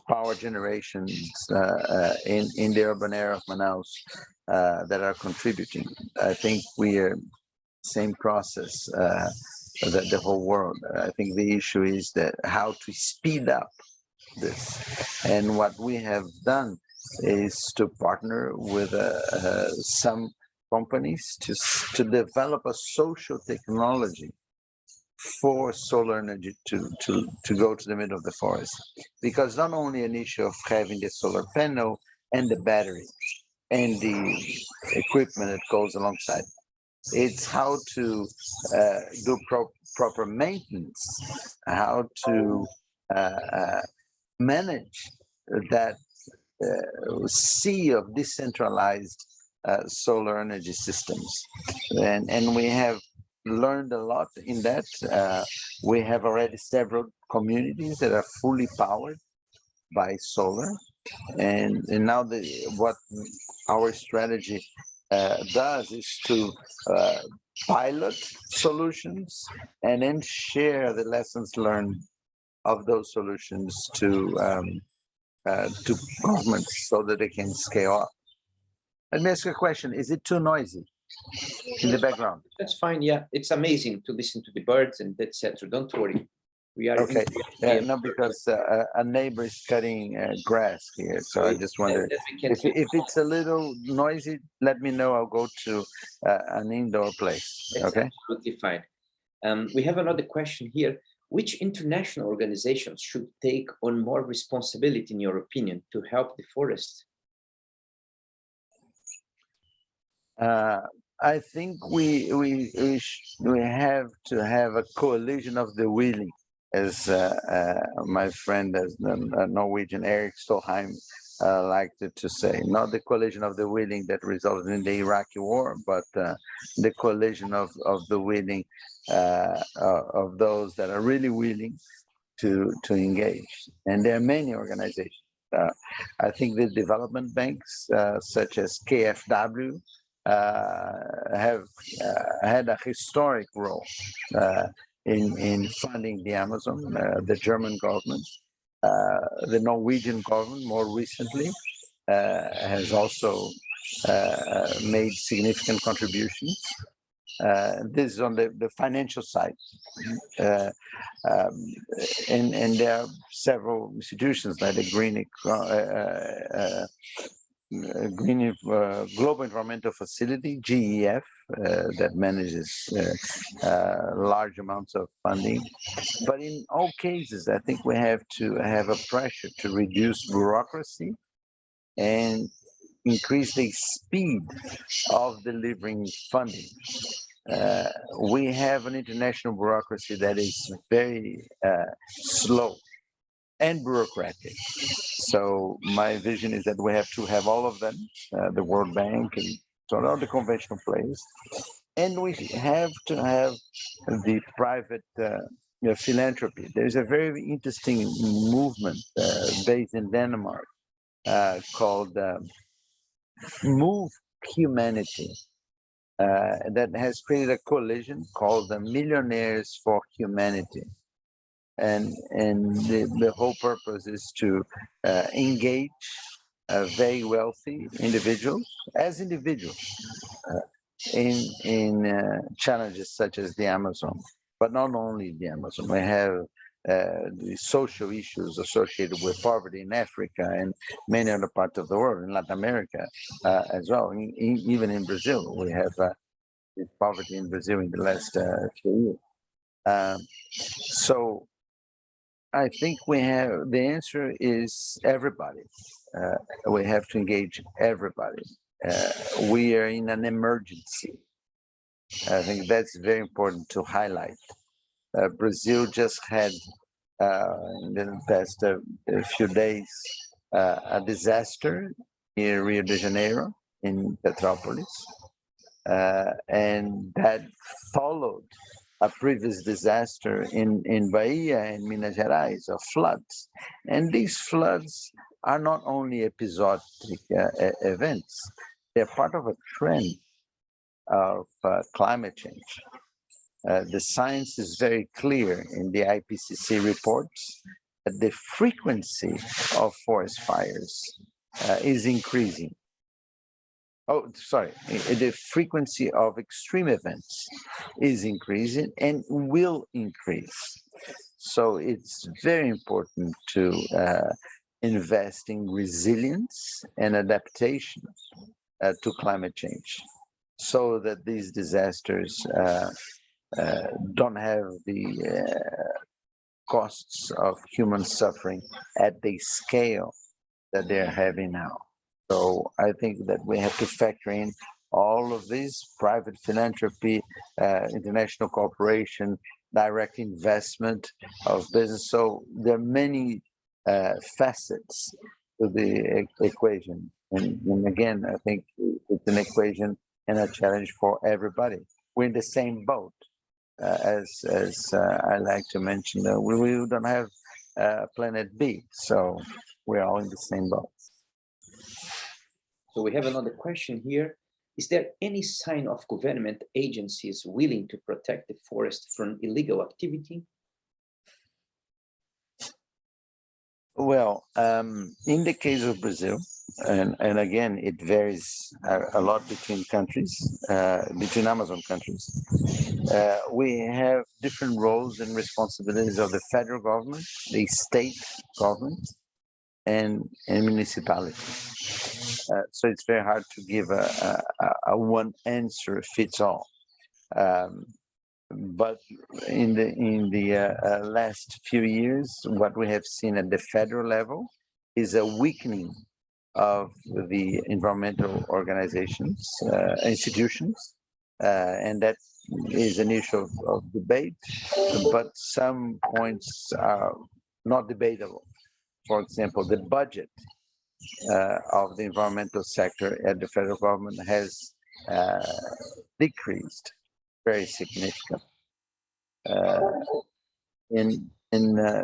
power generations in the urban area of Manaus that are contributing. I think we are same process that the whole world. I think the issue is that how to speed up this, and what we have done is to partner with some companies to develop a social technology for solar energy to go to the middle of the forest, because not only an issue of having the solar panel and the battery and the equipment that goes alongside, it's how to do proper maintenance, how to manage that sea of decentralized solar energy systems, and we have learned a lot in that. We have already several communities that are fully powered by solar, and now what our strategy does is to pilot solutions and then share the lessons learned of those solutions to governments so that they can scale up. Let me ask you a question. Is it too noisy in the background? That's fine. Yeah, it's amazing to listen to the birds and etc. Don't worry. We are okay. No, because a neighbor is cutting grass here, so I just wonder if it's a little noisy. Let me know. I'll go to an indoor place. That's okay, absolutely fine. We have another question here. Which international organizations should take on more responsibility, in your opinion, to help the forest? I think we have to have a coalition of the willing, as my friend, as the Norwegian Erik Stolheim liked to say. Not the coalition of the willing that resulted in the Iraqi war, but the coalition of the willing, of those that are really willing to engage. And there are many organizations. I think the development banks, such as KfW, have had a historic role in funding the Amazon. The German government, the Norwegian government more recently has also made significant contributions. This is on the financial side. And there are several institutions like the Global Environmental Facility, GEF, that manages large amounts of funding. But in all cases, I think we have to have a pressure to reduce bureaucracy and increase the speed of delivering funding. We have an international bureaucracy that is very slow and bureaucratic. So my vision is that we have to have all of them, the World Bank and sort of the conventional players, and we have to have the private philanthropy. There's a very interesting movement based in Denmark called Move Humanity. that has created a coalition called the Millionaires for Humanity. And the whole purpose is to engage very wealthy individuals as individuals in challenges such as the Amazon, but not only the Amazon. We have the social issues associated with poverty in Africa and many other parts of the world, in Latin America as well. Even in Brazil, we have poverty in Brazil in the last few years. So I think we have, the answer is everybody. We have to engage everybody. We are in an emergency. I think that's very important to highlight. Brazil just had in the past few days a disaster in Rio de Janeiro, in Petrópolis, and that followed a previous disaster in Bahia and Minas Gerais of floods. And these floods are not only episodic events, they're part of a trend of climate change. The science is very clear in the IPCC reports that the frequency of forest fires is increasing. Oh, sorry, the frequency of extreme events is increasing and will increase. So it's very important to invest in resilience and adaptation to climate change so that these disasters don't have the costs of human suffering at the scale that they're having now. So I think that we have to factor in all of these: private philanthropy, international cooperation, direct investment of business. So there are many facets to the equation. And again, I think it's an equation and a challenge for everybody. We're in the same boat. As I like to mention, we don't have planet B, so we're all in the same boat. So we have another question here. Is there any sign of government agencies willing to protect the forest from illegal activity? Well, in the case of Brazil, and again, it varies a lot between countries, between Amazon countries. We have different roles and responsibilities of the federal government, the state government, and municipalities. So it's very hard to give a one answer fits all. But in the last few years, what we have seen at the federal level is a weakening of the environmental organizations, institutions, and that is an issue of debate, but some points are not debatable. For example, the budget of the environmental sector at the federal government has decreased very significantly.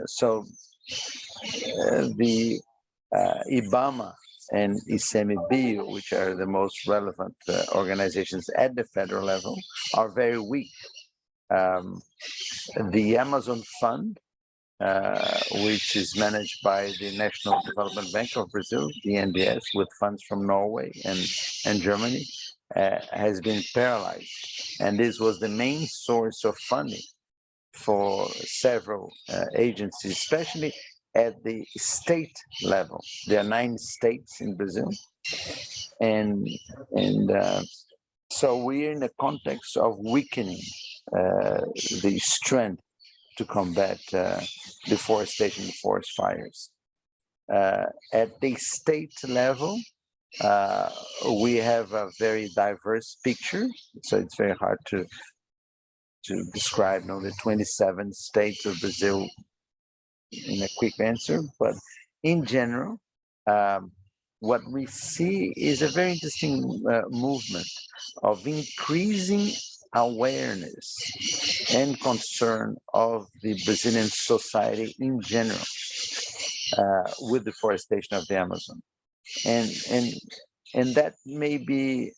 So the IBAMA and ICMBio, which are the most relevant organizations at the federal level, are very weak. The Amazon Fund, which is managed by the National Development Bank of Brazil, the NDS, with funds from Norway and Germany, has been paralyzed. And this was the main source of funding for several agencies, especially at the state level. There are 9 states in Brazil. And so we're in a context of weakening the strength to combat deforestation and forest fires. At the state level, we have a very diverse picture, so it's very hard to describe the 27 states of Brazil in a quick answer, but in general, what we see is a very interesting movement of increasing awareness and concern of the Brazilian society in general with deforestation of the Amazon. And And that may be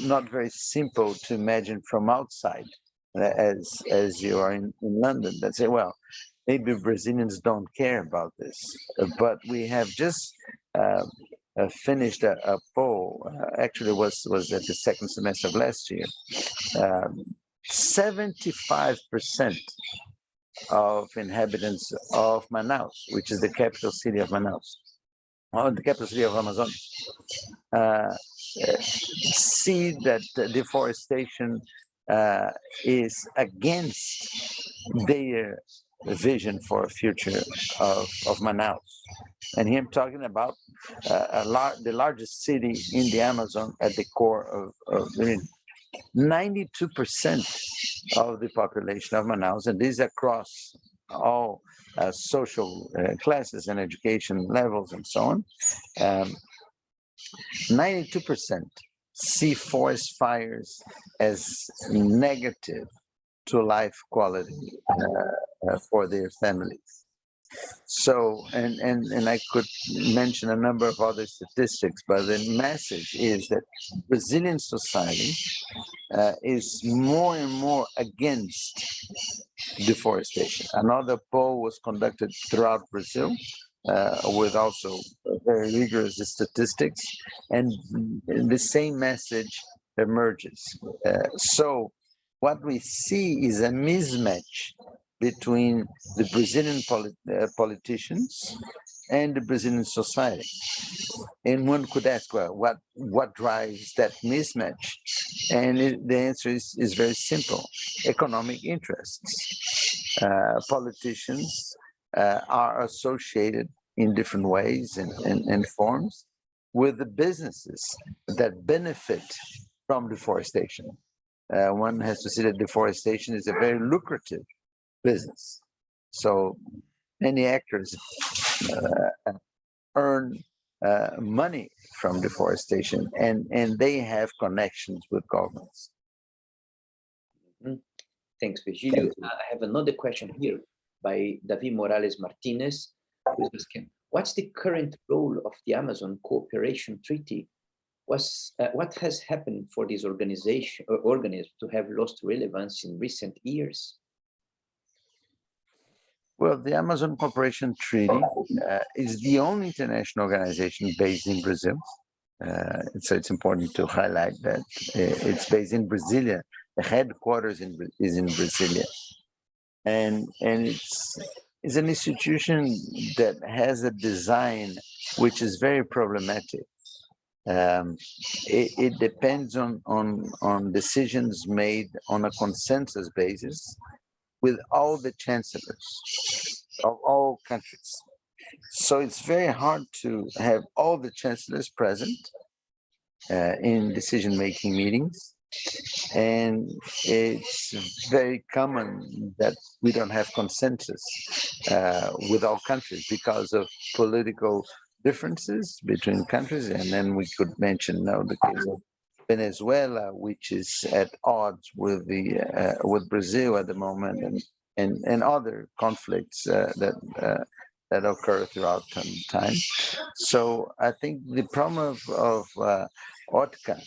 not very simple to imagine from outside, as you are in London, that say, well, maybe Brazilians don't care about this. But we have just finished a poll, actually was at the second semester of last year. 75% of inhabitants of Manaus, which is the capital city of Manaus, or the capital city of Amazonas, see that deforestation is against their vision for a future of Manaus. And here I'm talking about the largest city in the Amazon at the core of the region. 92% of the population of Manaus, and this across all social classes and education levels and so on, 92% see forest fires as negative to life quality for their families. So, and I could mention a number of other statistics, but the message is that Brazilian society is more and more against deforestation. Another poll was conducted throughout Brazil with also very rigorous statistics, and the same message emerges. So what we see is a mismatch between the Brazilian politicians and the Brazilian society. And one could ask, well, what drives that mismatch? And the answer is very simple: economic interests. Politicians are associated in different ways and forms with the businesses that benefit from deforestation. One has to see that deforestation is a very lucrative business. So many actors earn money from deforestation, and they have connections with governments. Thanks, Virgilio. I have another question here by David Morales Martinez, who is asking, what's the current role of the Amazon Cooperation Treaty? What has happened for this organization or organism to have lost relevance in recent years? Well, the Amazon Cooperation Treaty is the only international organization based in Brazil. So it's important to highlight that it's based in Brasilia. The headquarters is in Brasilia. And it's an institution that has a design which is very problematic. It depends on decisions made on a consensus basis with all the chancellors of all countries. So it's very hard to have all the chancellors present in decision-making meetings. And it's very common that we don't have consensus with all countries because of political differences between countries. And then we could mention now the case of Venezuela, which is at odds with with Brazil at the moment, and other conflicts that occur throughout time. So I think the problem of OTCA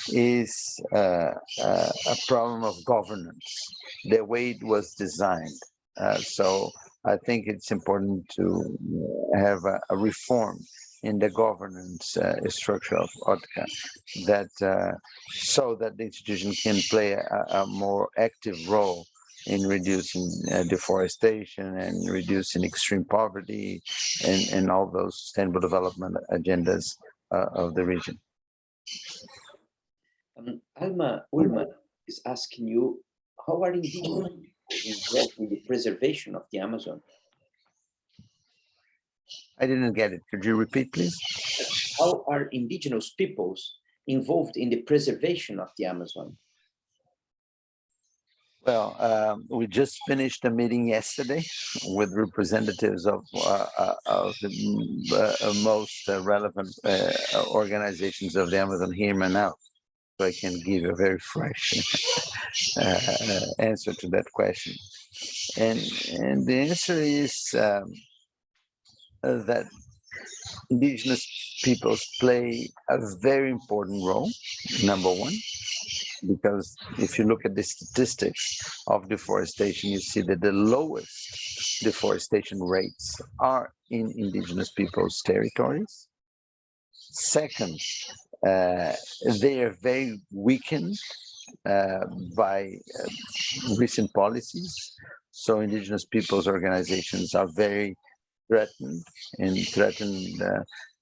is a problem of governance, the way it was designed. So I think it's important to have a reform in the governance structure of OTCA, that so that the institution can play a more active role in reducing deforestation and reducing extreme poverty and all those sustainable development agendas of the region. Alma Ullman is asking you, how are indigenous people involved in the preservation of the Amazon? I didn't get it. Could you repeat, please? How are indigenous peoples involved in the preservation of the Amazon? Well, we just finished a meeting yesterday with representatives of the most relevant organizations of the Amazon here in Manaus. So I can give a very fresh answer to that question. And the answer is that indigenous peoples play a very important role, number one, because if you look at the statistics of deforestation, you see that the lowest deforestation rates are in indigenous peoples' territories. Second, they are very weakened by recent policies. So indigenous peoples organizations are very threatened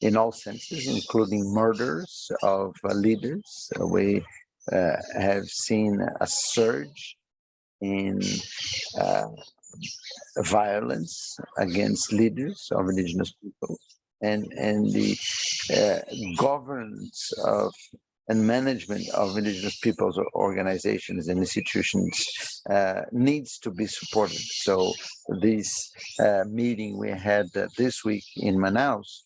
in all senses, including murders of leaders. We have seen a surge in violence against leaders of indigenous people, and the governance of and management of indigenous peoples organizations and institutions needs to be supported. So this meeting we had this week in Manaus,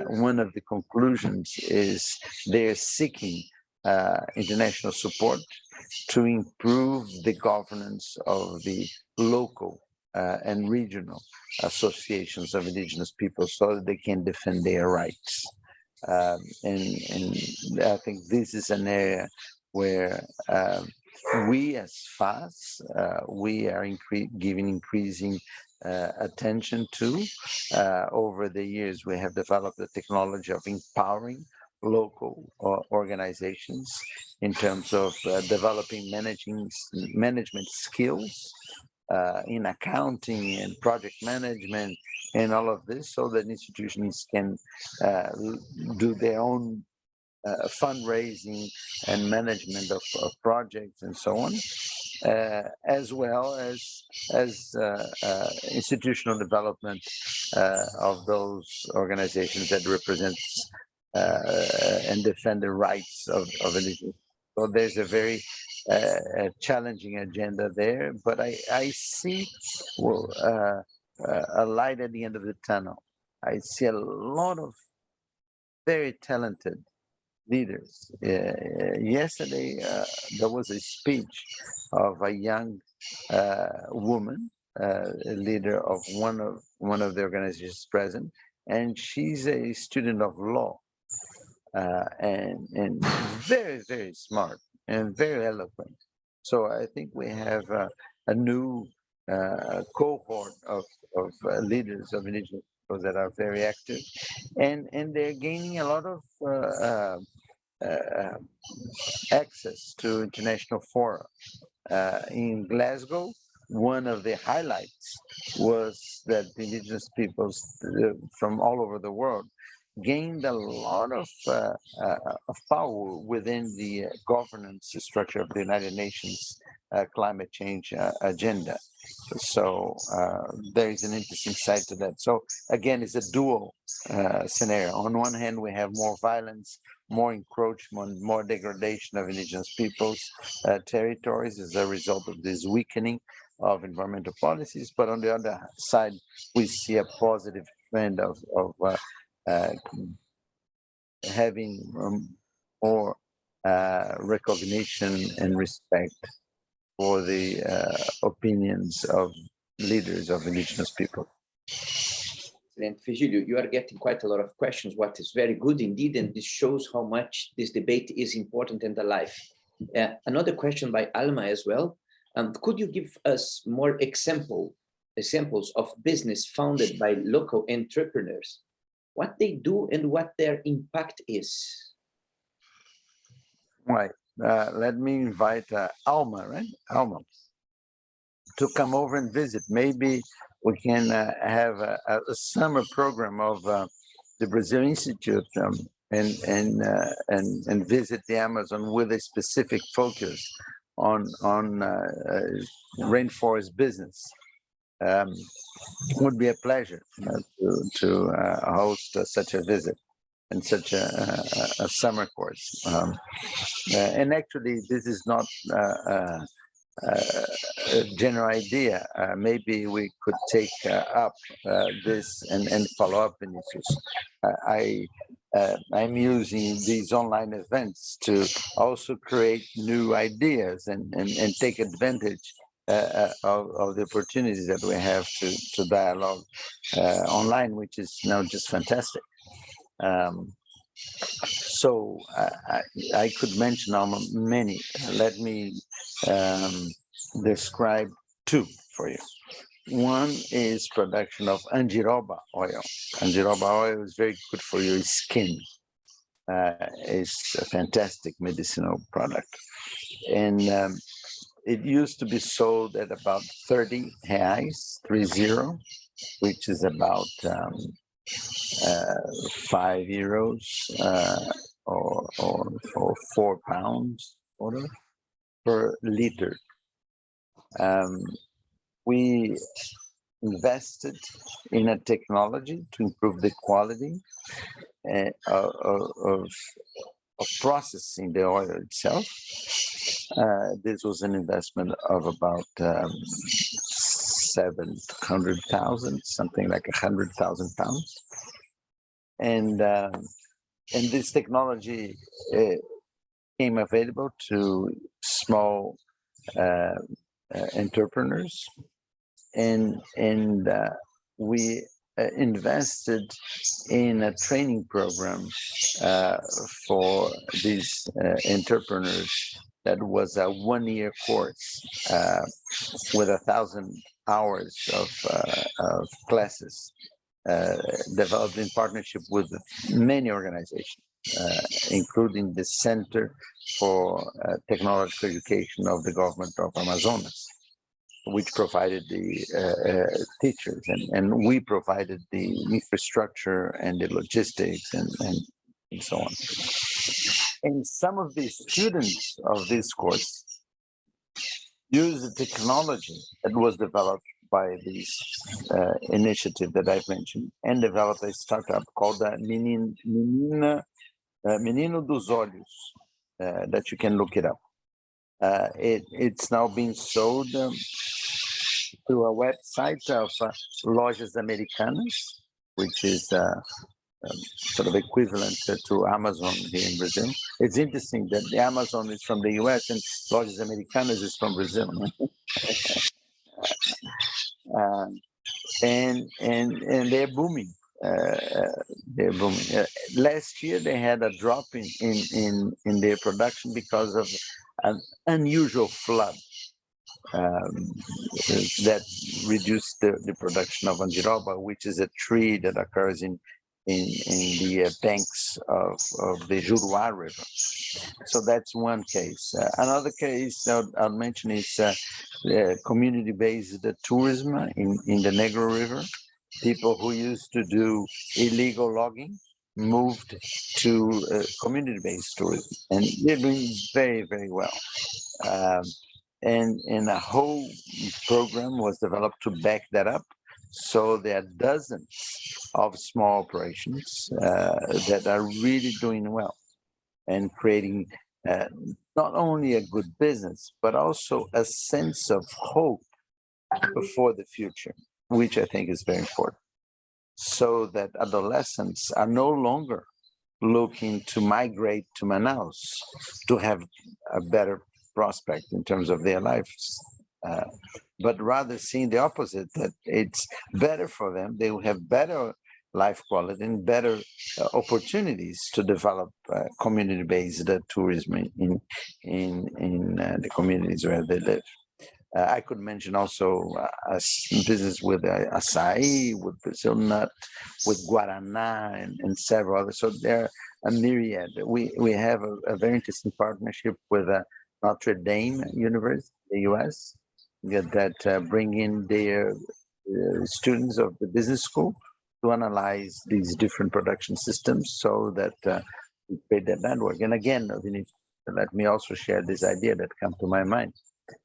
one of the conclusions is they're seeking international support to improve the governance of the local and regional associations of indigenous peoples so that they can defend their rights. And I think this is an area where we as FAS, we are giving increasing attention to. Over the years, we have developed the technology of empowering local organizations in terms of developing management skills in accounting and project management and all of this, so that institutions can do their own fundraising and management of projects and so on, as well as institutional development of those organizations that represents and defend the rights of individuals. So there's a very challenging agenda there, but I see a light at the end of the tunnel. I see a lot of very talented leaders. Yesterday, there was a speech of a young woman, a leader of one of the organizations present, and she's a student of law, and very, very smart and very eloquent. So I think we have a new cohort of leaders of indigenous people that are very active, and they're gaining a lot of access to international fora. In Glasgow, one of the highlights was that the indigenous peoples from all over the world gained a lot of power within the governance structure of the United Nations climate change agenda. So there is an interesting side to that. So again, it's a dual scenario. On one hand, we have more violence, more encroachment, more degradation of indigenous peoples' territories as a result of this weakening of environmental policies. But on the other side, we see a positive trend of having more recognition and respect for the opinions of leaders of indigenous people. Excellent. Virgilio, you are getting quite a lot of questions, what is very good indeed, and this shows how much this debate is important and alive. Another question by Alma as well. Could you give us more examples of business founded by local entrepreneurs, what they do and what their impact is? Right. Let me invite Alma, right? Alma, to come over and visit. Maybe we can have a summer program of the Brazil Institute and visit the Amazon with a specific focus on rainforest business. It would be a pleasure to host such a visit and such a summer course. And actually, this is not a general idea. Maybe we could take up this and follow up in issues. I'm using these online events to also create new ideas and take advantage of the opportunities that we have to dialogue online, which is now just fantastic. So I could mention many. Let me describe two for you. One is production of angiroba oil. Angiroba oil is very good for your skin. It's a fantastic medicinal product. And it used to be sold at about 30 reais, 30, which is about €5 or £4 per liter. We invested in a technology to improve the quality of processing the oil itself. This was an investment of about 700,000, something like 100,000 pounds. And this technology came available to small entrepreneurs, and we invested in a training program for these entrepreneurs. That was a one-year course with 1,000 hours of classes developed in partnership with many organizations, including the Center for Technological Education of the government of Amazonas, which provided the teachers, and we provided the infrastructure and the logistics and so on. And some of the students of this course use the technology that was developed by this initiative that I've mentioned, and developed a startup called Menino dos Olhos, that you can look it up. It's now being sold through a website of Lojas Americanas, which is sort of equivalent to Amazon here in Brazil. It's interesting that the Amazon is from the US and Lojas Americanas is from Brazil. And they're booming. They're booming. Last year they had a drop in their production because of an unusual flood that reduced the production of angiroba, which is a tree that occurs in the banks of the Juruá River. So that's one case. Another case I'll mention is community-based tourism in the Negro River. People who used to do illegal logging moved to community-based tourism, and they're doing very, very well. And a whole program was developed to back that up. So there are dozens of small operations that are really doing well and creating not only a good business, but also a sense of hope for the future, which I think is very important. So that adolescents are no longer looking to migrate to Manaus to have a better prospect in terms of their lives, but rather seeing the opposite, that it's better for them. They will have better life quality and better opportunities to develop community-based tourism in the communities where they live. I could mention also a business with acai, with Brazil nut, with guaraná, and several others. So there are a myriad. We have a very interesting partnership with Notre Dame University, the US, that bring in their students of the business school to analyze these different production systems so that we create that network. And again, let me also share this idea that came to my mind.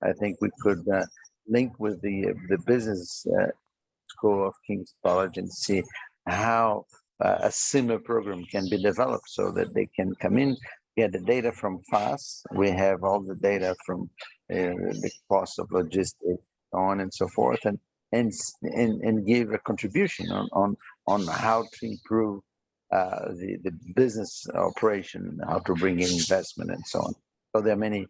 I think we could link with the business school of King's College and see how a similar program can be developed so that they can come in, get the data from FAS. We have all the data from the cost of logistics, on and so forth, and give a contribution on how to improve the business operation, how to bring in investment, and so on. So there are many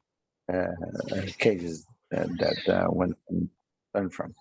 cases that one can learn from.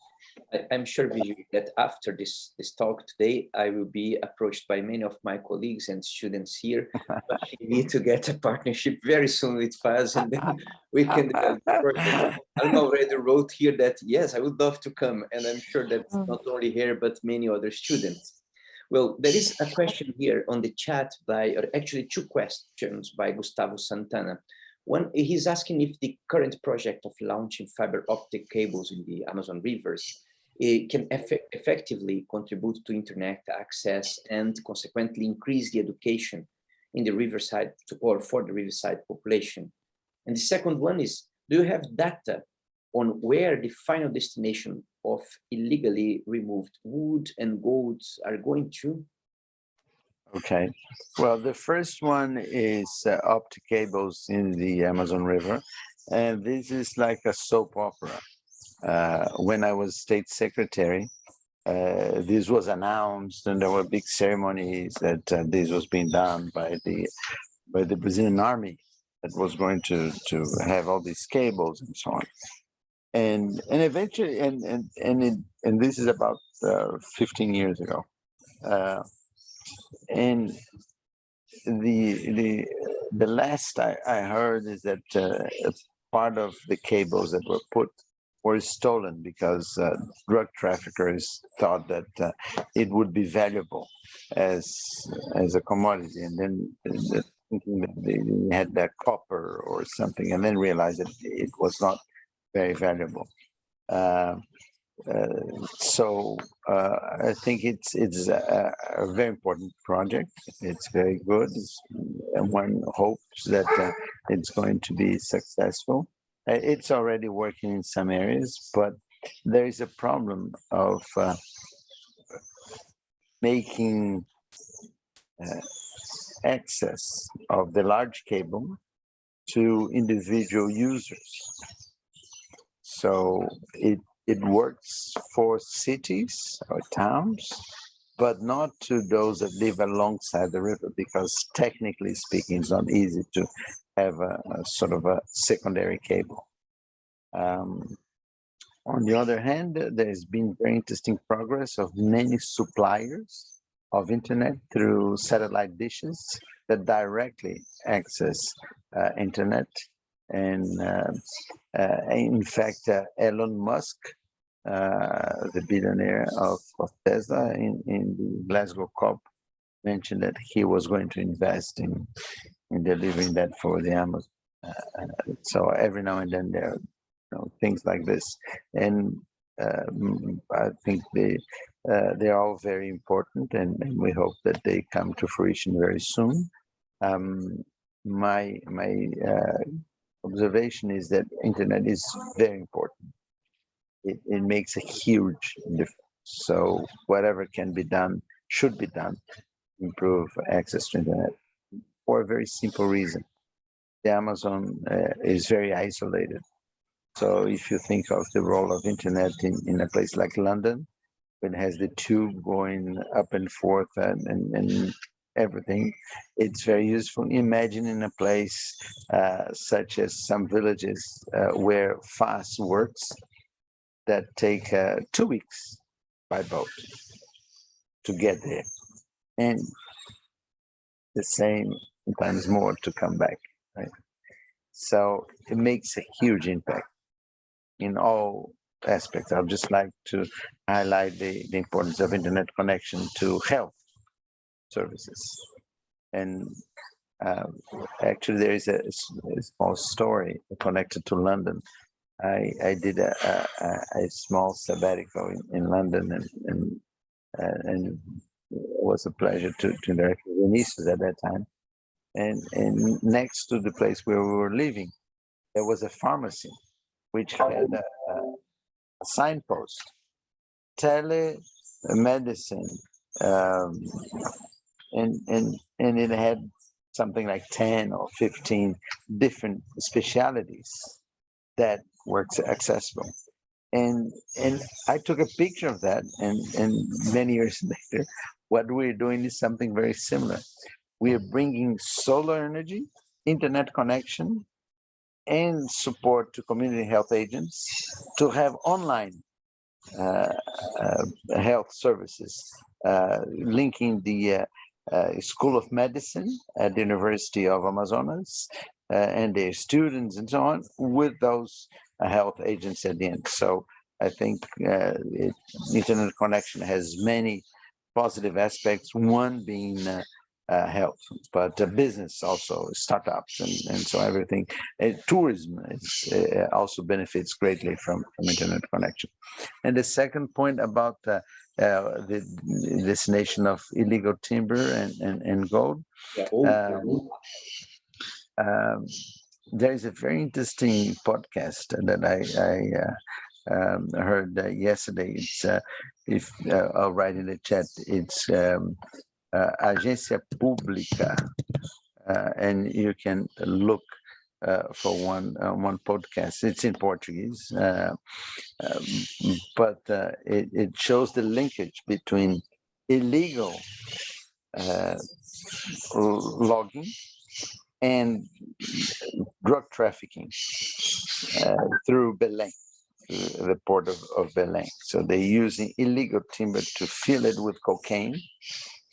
I'm sure, Vijay, that after this talk today, I will be approached by many of my colleagues and students here. But we need to get a partnership very soon with FAS, and then we can. I'm already wrote here that yes, I would love to come, and I'm sure that not only here but many other students. Well, there is a question here on the chat by, or actually two questions by Gustavo Santana. One, he's asking if the current project of launching fiber optic cables in the Amazon rivers can effectively contribute to internet access and consequently increase the education in the riverside or for the riverside population. And the second one is, do you have data on where the final destination of illegally removed wood and golds are going to? Okay, well, the first one is optic cables in the Amazon River, and this is like a soap opera. When I was state secretary, this was announced, and there were big ceremonies that this was being done by the Brazilian army that was going to have all these cables and so on. And eventually, and this is about 15 years ago. And the last I heard is that part of the cables that were put were stolen because drug traffickers thought that it would be valuable as a commodity, and then thinking that they had that copper or something, and then realized that it was not very valuable. So I think it's a very important project. It's very good, and one hopes that it's going to be successful. It's already working in some areas, but there is a problem of making access of the large cable to individual users. So it works for cities or towns, but not to those that live alongside the river, because technically speaking, it's not easy to have a sort of a secondary cable. On the other hand, there's been very interesting progress of many suppliers of internet through satellite dishes that directly access internet. And in fact, Elon Musk, the billionaire of Tesla, in the Glasgow COP, mentioned that he was going to invest in delivering that for the Amazon. So every now and then there are things like this, and I think they're all very important, and we hope that they come to fruition very soon. My observation is that internet is very important. It makes a huge difference. So whatever can be done should be done to improve access to internet, for a very simple reason. The Amazon is very isolated. So if you think of the role of internet in a place like London, it has the tube going up and forth and everything, it's very useful. Imagine in a place such as some villages where fast works that take 2 weeks by boat to get there, and the same, sometimes more, to come back, right? So it makes a huge impact in all aspects. I'd just like to highlight the importance of internet connection to health services. And actually, there is a small story connected to London. I did a small sabbatical in London, and it was a pleasure to interact with Vinicius at that time. And next to the place where we were living, there was a pharmacy which had a signpost, telemedicine, and it had something like 10 or 15 different specialities that were accessible. And I took a picture of that, and many years later, what we're doing is something very similar. We are bringing solar energy, internet connection, and support to community health agents to have online health services, linking the School of Medicine at the University of Amazonas and their students and so on with those health agents at the end. So I think internet connection has many positive aspects, one being health, but business also, startups, and so everything. Tourism is, also benefits greatly from internet connection. And the second point about the destination of illegal timber and gold. There is a very interesting podcast that I heard yesterday. It's if I'll write in the chat. It's Agência Pública, and you can look for one podcast. It's in Portuguese, but it shows the linkage between illegal logging and drug trafficking through Belém, through the port of Belém. So they're using illegal timber to fill it with cocaine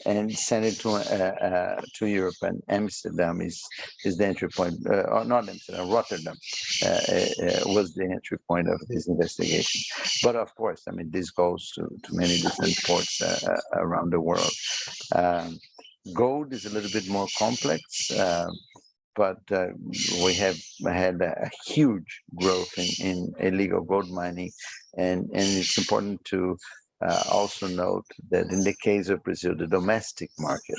and send it to Europe. And Amsterdam is the entry point, or not Amsterdam, Rotterdam was the entry point of this investigation. But of course, I mean, this goes to many different ports around the world. Gold is a little bit more complex, but we have had a huge growth in illegal gold mining, and it's important to also note that in the case of Brazil, the domestic market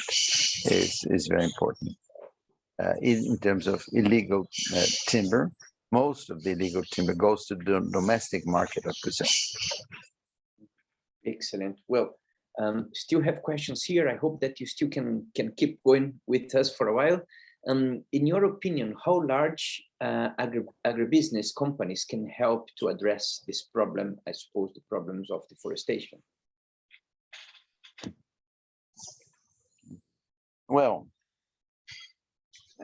is very important. In terms of illegal timber, most of the illegal timber goes to the domestic market of Brazil. Excellent. Well, still have questions here. I hope that you still can keep going with us for a while. In your opinion, how large agribusiness companies can help to address this problem, I suppose, the problems of deforestation? Well,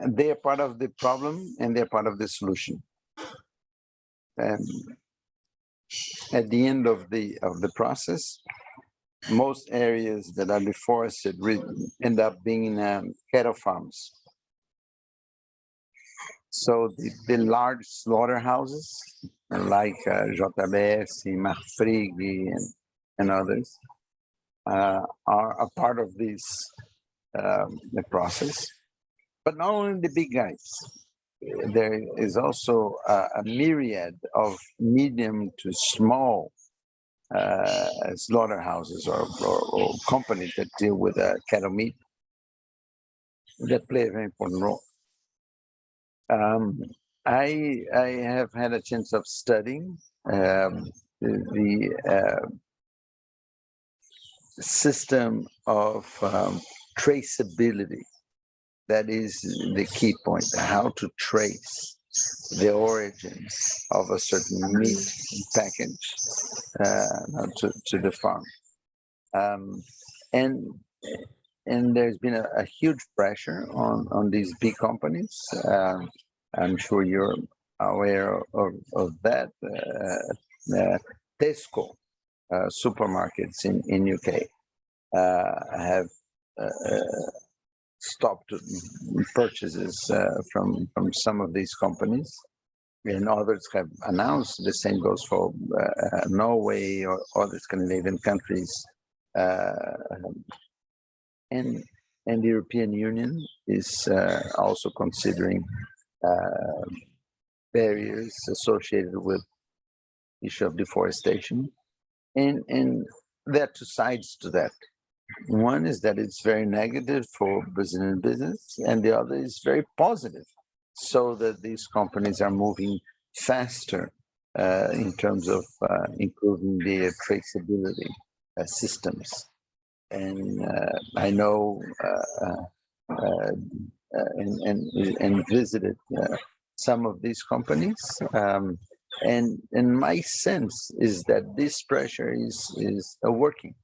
they are part of the problem and they're part of the solution. And at the end of the process, most areas that are deforested end up being cattle farms. So the large slaughterhouses like JBS, Marfrig, and others are a part of this the process. But not only the big guys, there is also a myriad of medium to small slaughterhouses or companies that deal with cattle meat that play a very important role. I have had a chance of studying the system of traceability. That is the key point, how to trace the origins of a certain meat package to the farm. And there's been a huge pressure on these big companies. I'm sure you're aware of that. Tesco supermarkets in UK have stopped purchases from some of these companies, and others have announced. The same goes for Norway or other Scandinavian countries. And the European Union is also considering barriers associated with the issue of deforestation. And there are two sides to that. One is that it's very negative for Brazilian business, and the other is very positive, so that these companies are moving faster in terms of improving their traceability systems. And I know and visited some of these companies, and my sense is that this pressure is working.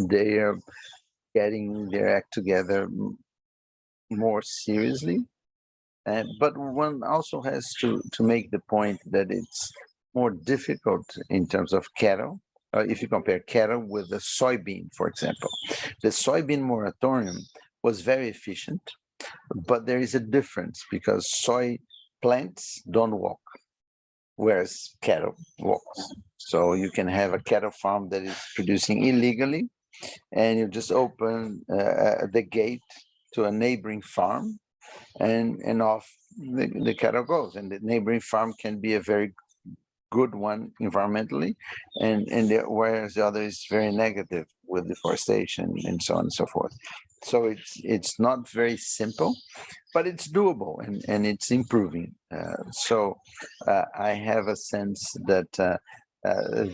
They are getting their act together more seriously, but one also has to make the point that more difficult in terms of cattle. If you compare cattle with the soybean, for example, the soybean moratorium was very efficient, but there is a difference because soy plants don't walk, whereas cattle walks. So you can have a cattle farm that is producing illegally, and you just open the gate to a neighboring farm, and off the cattle goes. And the neighboring farm can be a very good one environmentally, whereas the other is very negative with deforestation and so on and so forth. So it's not very simple, but it's doable, and it's improving. So I have a sense that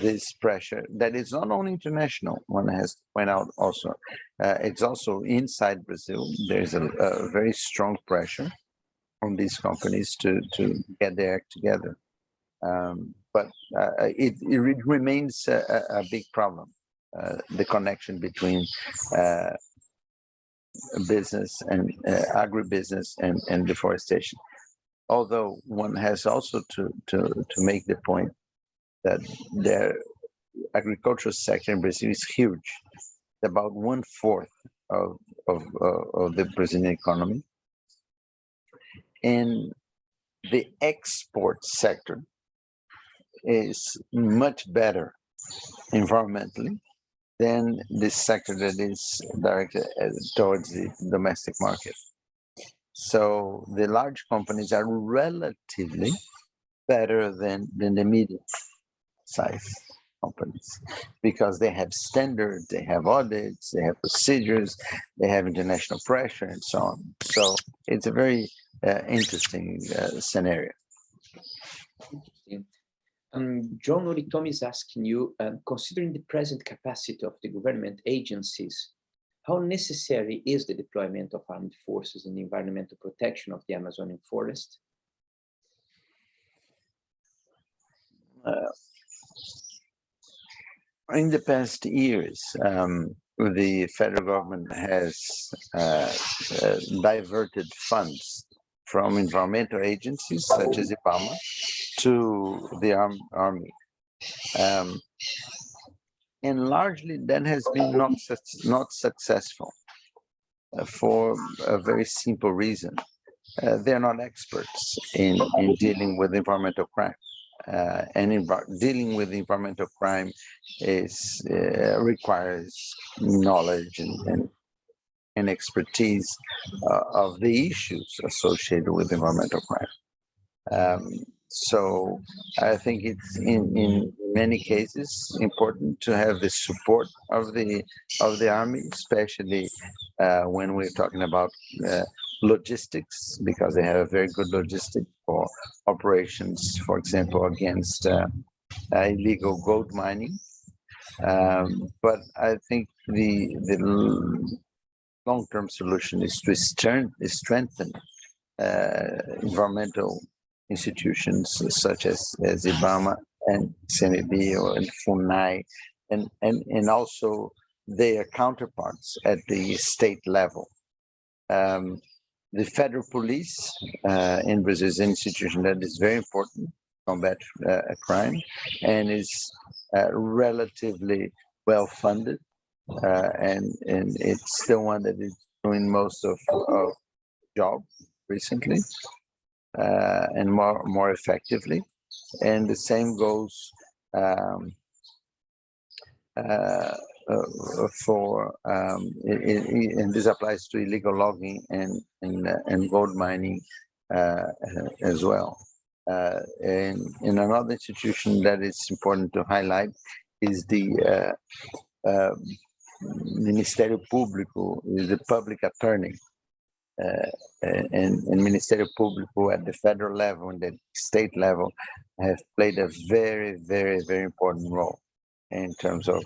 this pressure that is not only international, one has to point out also, it's also inside Brazil. There's a very strong pressure on these companies to get their act together. But it remains a big problem, the connection between business and agribusiness and deforestation. Although one has also to make the point that the agricultural sector in Brazil is huge. It's about 1/4 of the Brazilian economy. And the export sector is much better environmentally than this sector that is directed towards the domestic market. So the large companies are relatively better than the medium size companies because they have standards, they have audits, they have procedures, they have international pressure, and so on. So it's a very interesting scenario. Interesting. John Oritomi is asking you, considering the present capacity of the government agencies, how necessary is the deployment of armed forces in the environmental protection of the Amazonian forest? In the past years, the federal government has diverted funds from environmental agencies such as IBAMA to the army. And largely that has been not successful for a very simple reason. They're not experts in dealing with environmental crime. Dealing with environmental crime requires knowledge and expertise of the issues associated with environmental crime. So I think it's in many cases important to have the support of the army, especially when we're talking about logistics, because they have a very good logistic for operations, for example, against illegal gold mining. But I think the long-term solution is to strengthen environmental institutions such as IBAMA and CNB and FUNAI, and also their counterparts at the state level. The federal police in Brazil is an institution that is very important to combat crime and is relatively well funded, and it's the one that is doing most of job recently and more effectively. And the same goes for and this applies to illegal logging and gold mining as well. And another institution that is important to highlight is the Ministério Público, is the public attorney, and Ministério Público at the federal level and the state level have played a very, very, very important role in terms of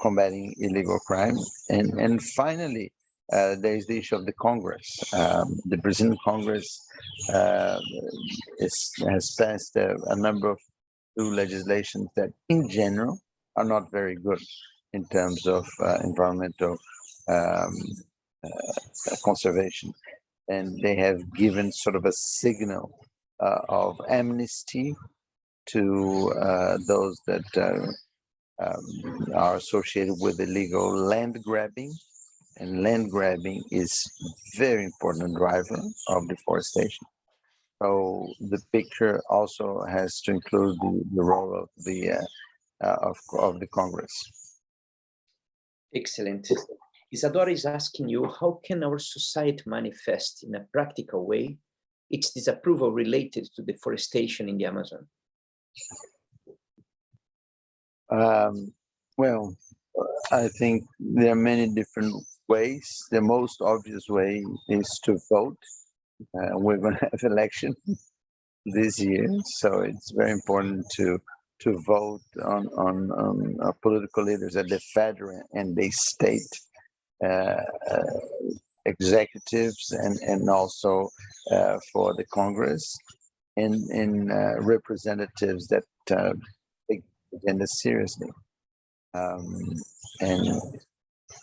combating illegal crime. And finally, there is the issue of the Congress. The Brazilian Congress has passed a number of new legislations that in general are not very good in terms of environmental conservation. And they have given sort of a signal of amnesty to those that are associated with illegal land grabbing. And land grabbing is very important driver of deforestation. So the picture also has to include the role of the Congress. Excellent. Isadora is asking you, how can our society manifest in a practical way its disapproval related to deforestation in the Amazon? Well, I think there are many different ways. The most obvious way is to vote. We're going to have election this year, so it's very important to vote on political leaders at the federal and the state executives and also for the Congress and representatives that take the agenda seriously. And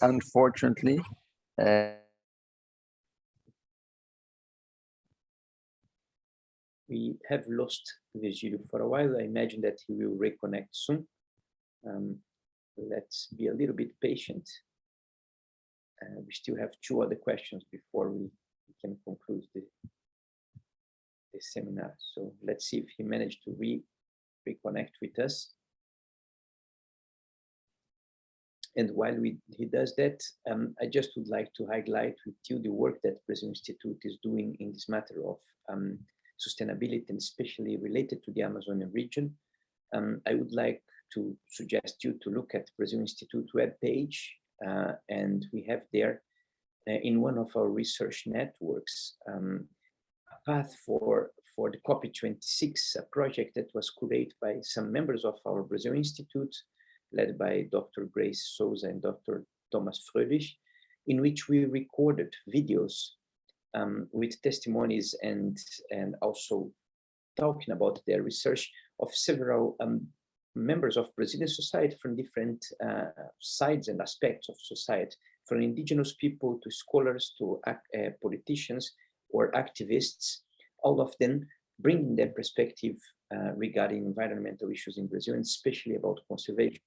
unfortunately, we have lost Virgilio for a while. I imagine that he will reconnect soon. Let's be a little bit patient. We still have 2 other questions before we can conclude the seminar. So let's see if he managed to reconnect with us. And while he does that, I just would like to highlight with you the work that Brazil Institute is doing in this matter of sustainability, and especially related to the Amazonian region. I would like to suggest you to look at Brazil Institute webpage, and we have there in one of our research networks a path for the COP26, a project that was curated by some members of our Brazil Institute, led by Dr. Grace Souza and Dr. Thomas Fröhlich, in which we recorded videos with testimonies and also talking about their research of several members of Brazilian society from different sides and aspects of society, from indigenous people to scholars to politicians or activists, all of them bringing their perspective regarding environmental issues in Brazil, and especially about conservation.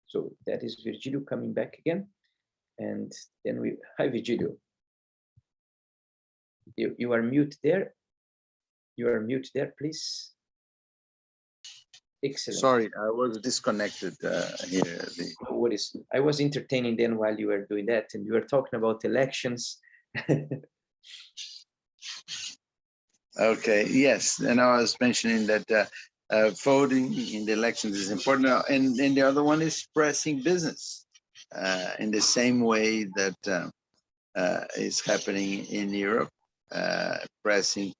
So that is Virgilio coming back again. And then hi Virgilio. You are mute there. You are mute there, please. Excellent. Sorry, I was disconnected here. What is? I was entertaining then while you were doing that, and you were talking about elections. Okay, yes, and I was mentioning that voting in the elections is important, and the other one is pressing business in the same way that is happening in Europe, pressing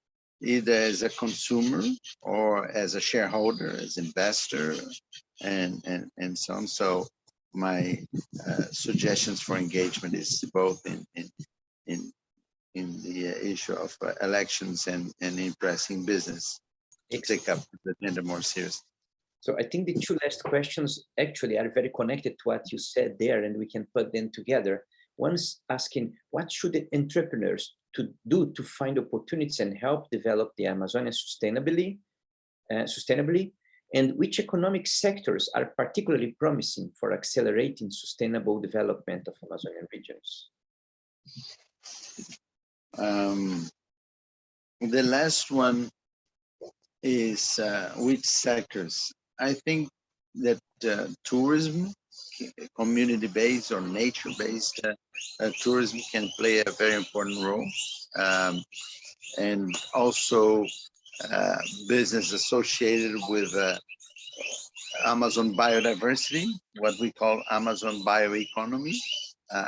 either as a consumer or as a shareholder, as investor, and so on. So my suggestions for engagement is both in the issue of elections and in pressing business to take up the agenda more seriously. So I think the 2 last questions actually are very connected to what you said there, and we can put them together. One's asking, what should the entrepreneurs to do to find opportunities and help develop the Amazonia sustainably, and which economic sectors are particularly promising for accelerating sustainable development of Amazonian regions? The last one is which sectors? I think that tourism, community-based or nature-based tourism can play a very important role. And also business associated with Amazon biodiversity, what we call Amazon bioeconomy.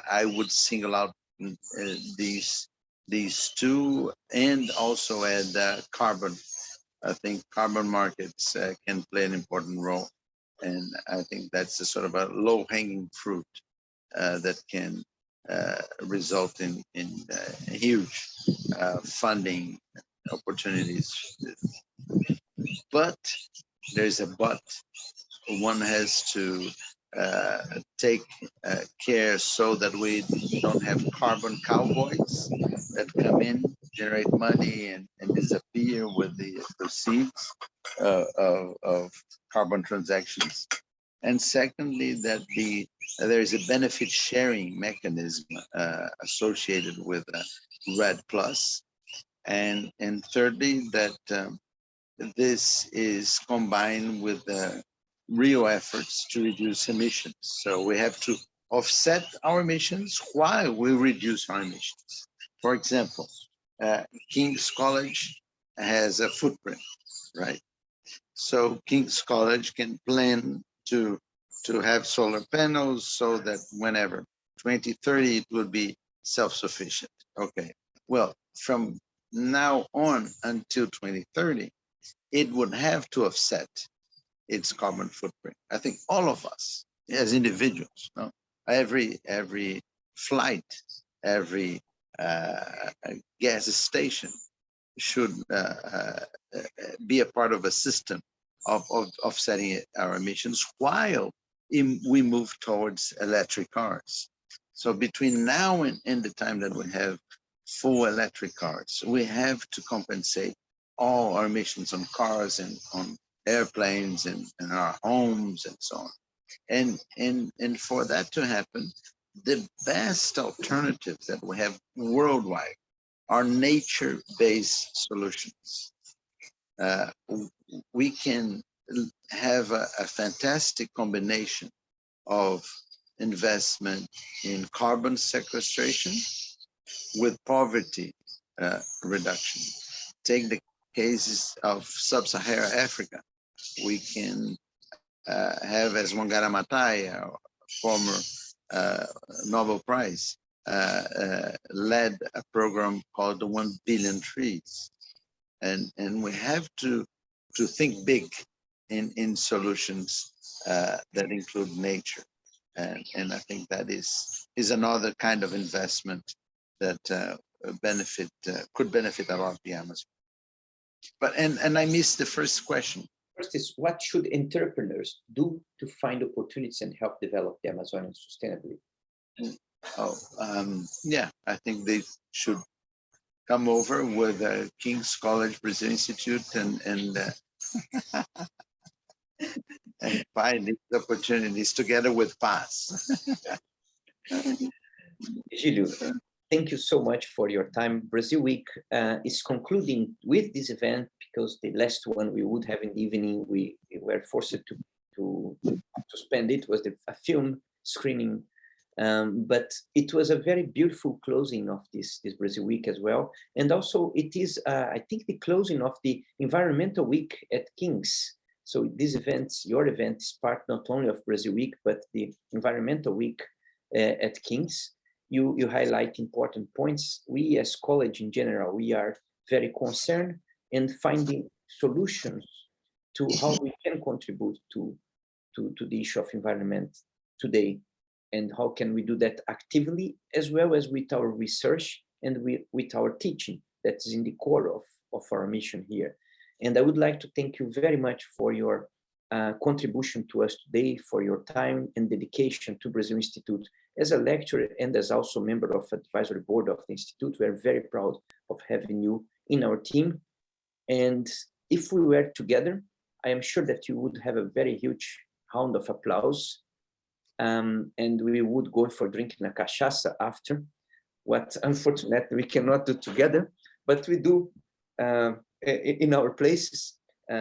I would single out these 2, and also add carbon. I think carbon markets can play an important role, and I think that's a sort of a low-hanging fruit that can result in huge funding opportunities. But there's a but. One has to take care so that we don't have carbon cowboys that come in, generate money, and disappear with the proceeds of carbon transactions. And secondly, that there is a benefit sharing mechanism associated with REDD+. And thirdly, that this is combined with real efforts to reduce emissions. So we have to offset our emissions while we reduce our emissions. For example, King's College has a footprint, right? So King's College can plan to have solar panels so that whenever 2030 it will be self-sufficient. Okay, well, from now on until 2030, it would have to offset its carbon footprint. I think all of us as individuals, no? every flight, every gas station should be a part of a system of offsetting our emissions while we move towards electric cars. So between now and the time that we have full electric cars, we have to compensate all our emissions on cars and on airplanes and our homes and so on. And for that to happen, the best alternatives that we have worldwide are nature-based solutions. We can have a fantastic combination of investment in carbon sequestration with poverty reduction. Take the cases of sub-Saharan Africa. We can have, as Wangari Maathai, a former Nobel Prize, led a program called the 1 Billion Trees. And we have to think big in solutions that include nature. And I think that is another kind of investment that could benefit a lot of the Amazon. But and I missed the first question. First is, what should entrepreneurs do to find opportunities and help develop the Amazonian sustainably? Yeah, I think they should come over with King's College Brazil Institute and find these opportunities together with PAS. Virgilio, thank you so much for your time. Brazil Week is concluding with this event because the last one we would have in the evening, we were forced to suspend it, was a film screening. But it was a very beautiful closing of this Brazil Week as well. And also it is, I think, the closing of the Environmental Week at King's. So these events, your event is part not only of Brazil Week, but the Environmental Week at King's. You highlight important points. We as college in general, we are very concerned in finding solutions to how we can contribute to the issue of environment today. And how can we do that actively, as well as with our research and with our teaching that is in the core of our mission here. And I would like to thank you very much for your contribution to us today, for your time and dedication to Brazil Institute. As a lecturer and as also member of the advisory board of the Institute, we are very proud of having you in our team. And if we were together, I am sure that you would have a very huge round of applause. And we would go for drinking a cachaça after, what unfortunately we cannot do together, but we do in our places,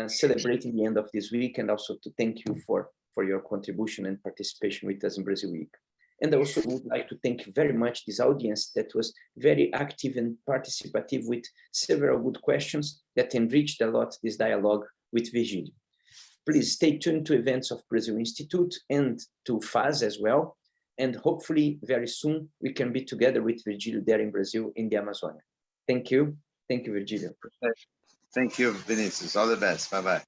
celebrating the end of this week, and also to thank you for your contribution and participation with us in Brazil Week. And I also would like to thank you very much this audience that was very active and participative with several good questions that enriched a lot this dialogue with Virgilio. Please stay tuned to events of Brazil Institute and to FAS as well. And hopefully very soon we can be together with Virgilio there in Brazil in the Amazonia. Thank you. Thank you, Virgilio. Thank you, Vinicius. All the best. Bye-bye.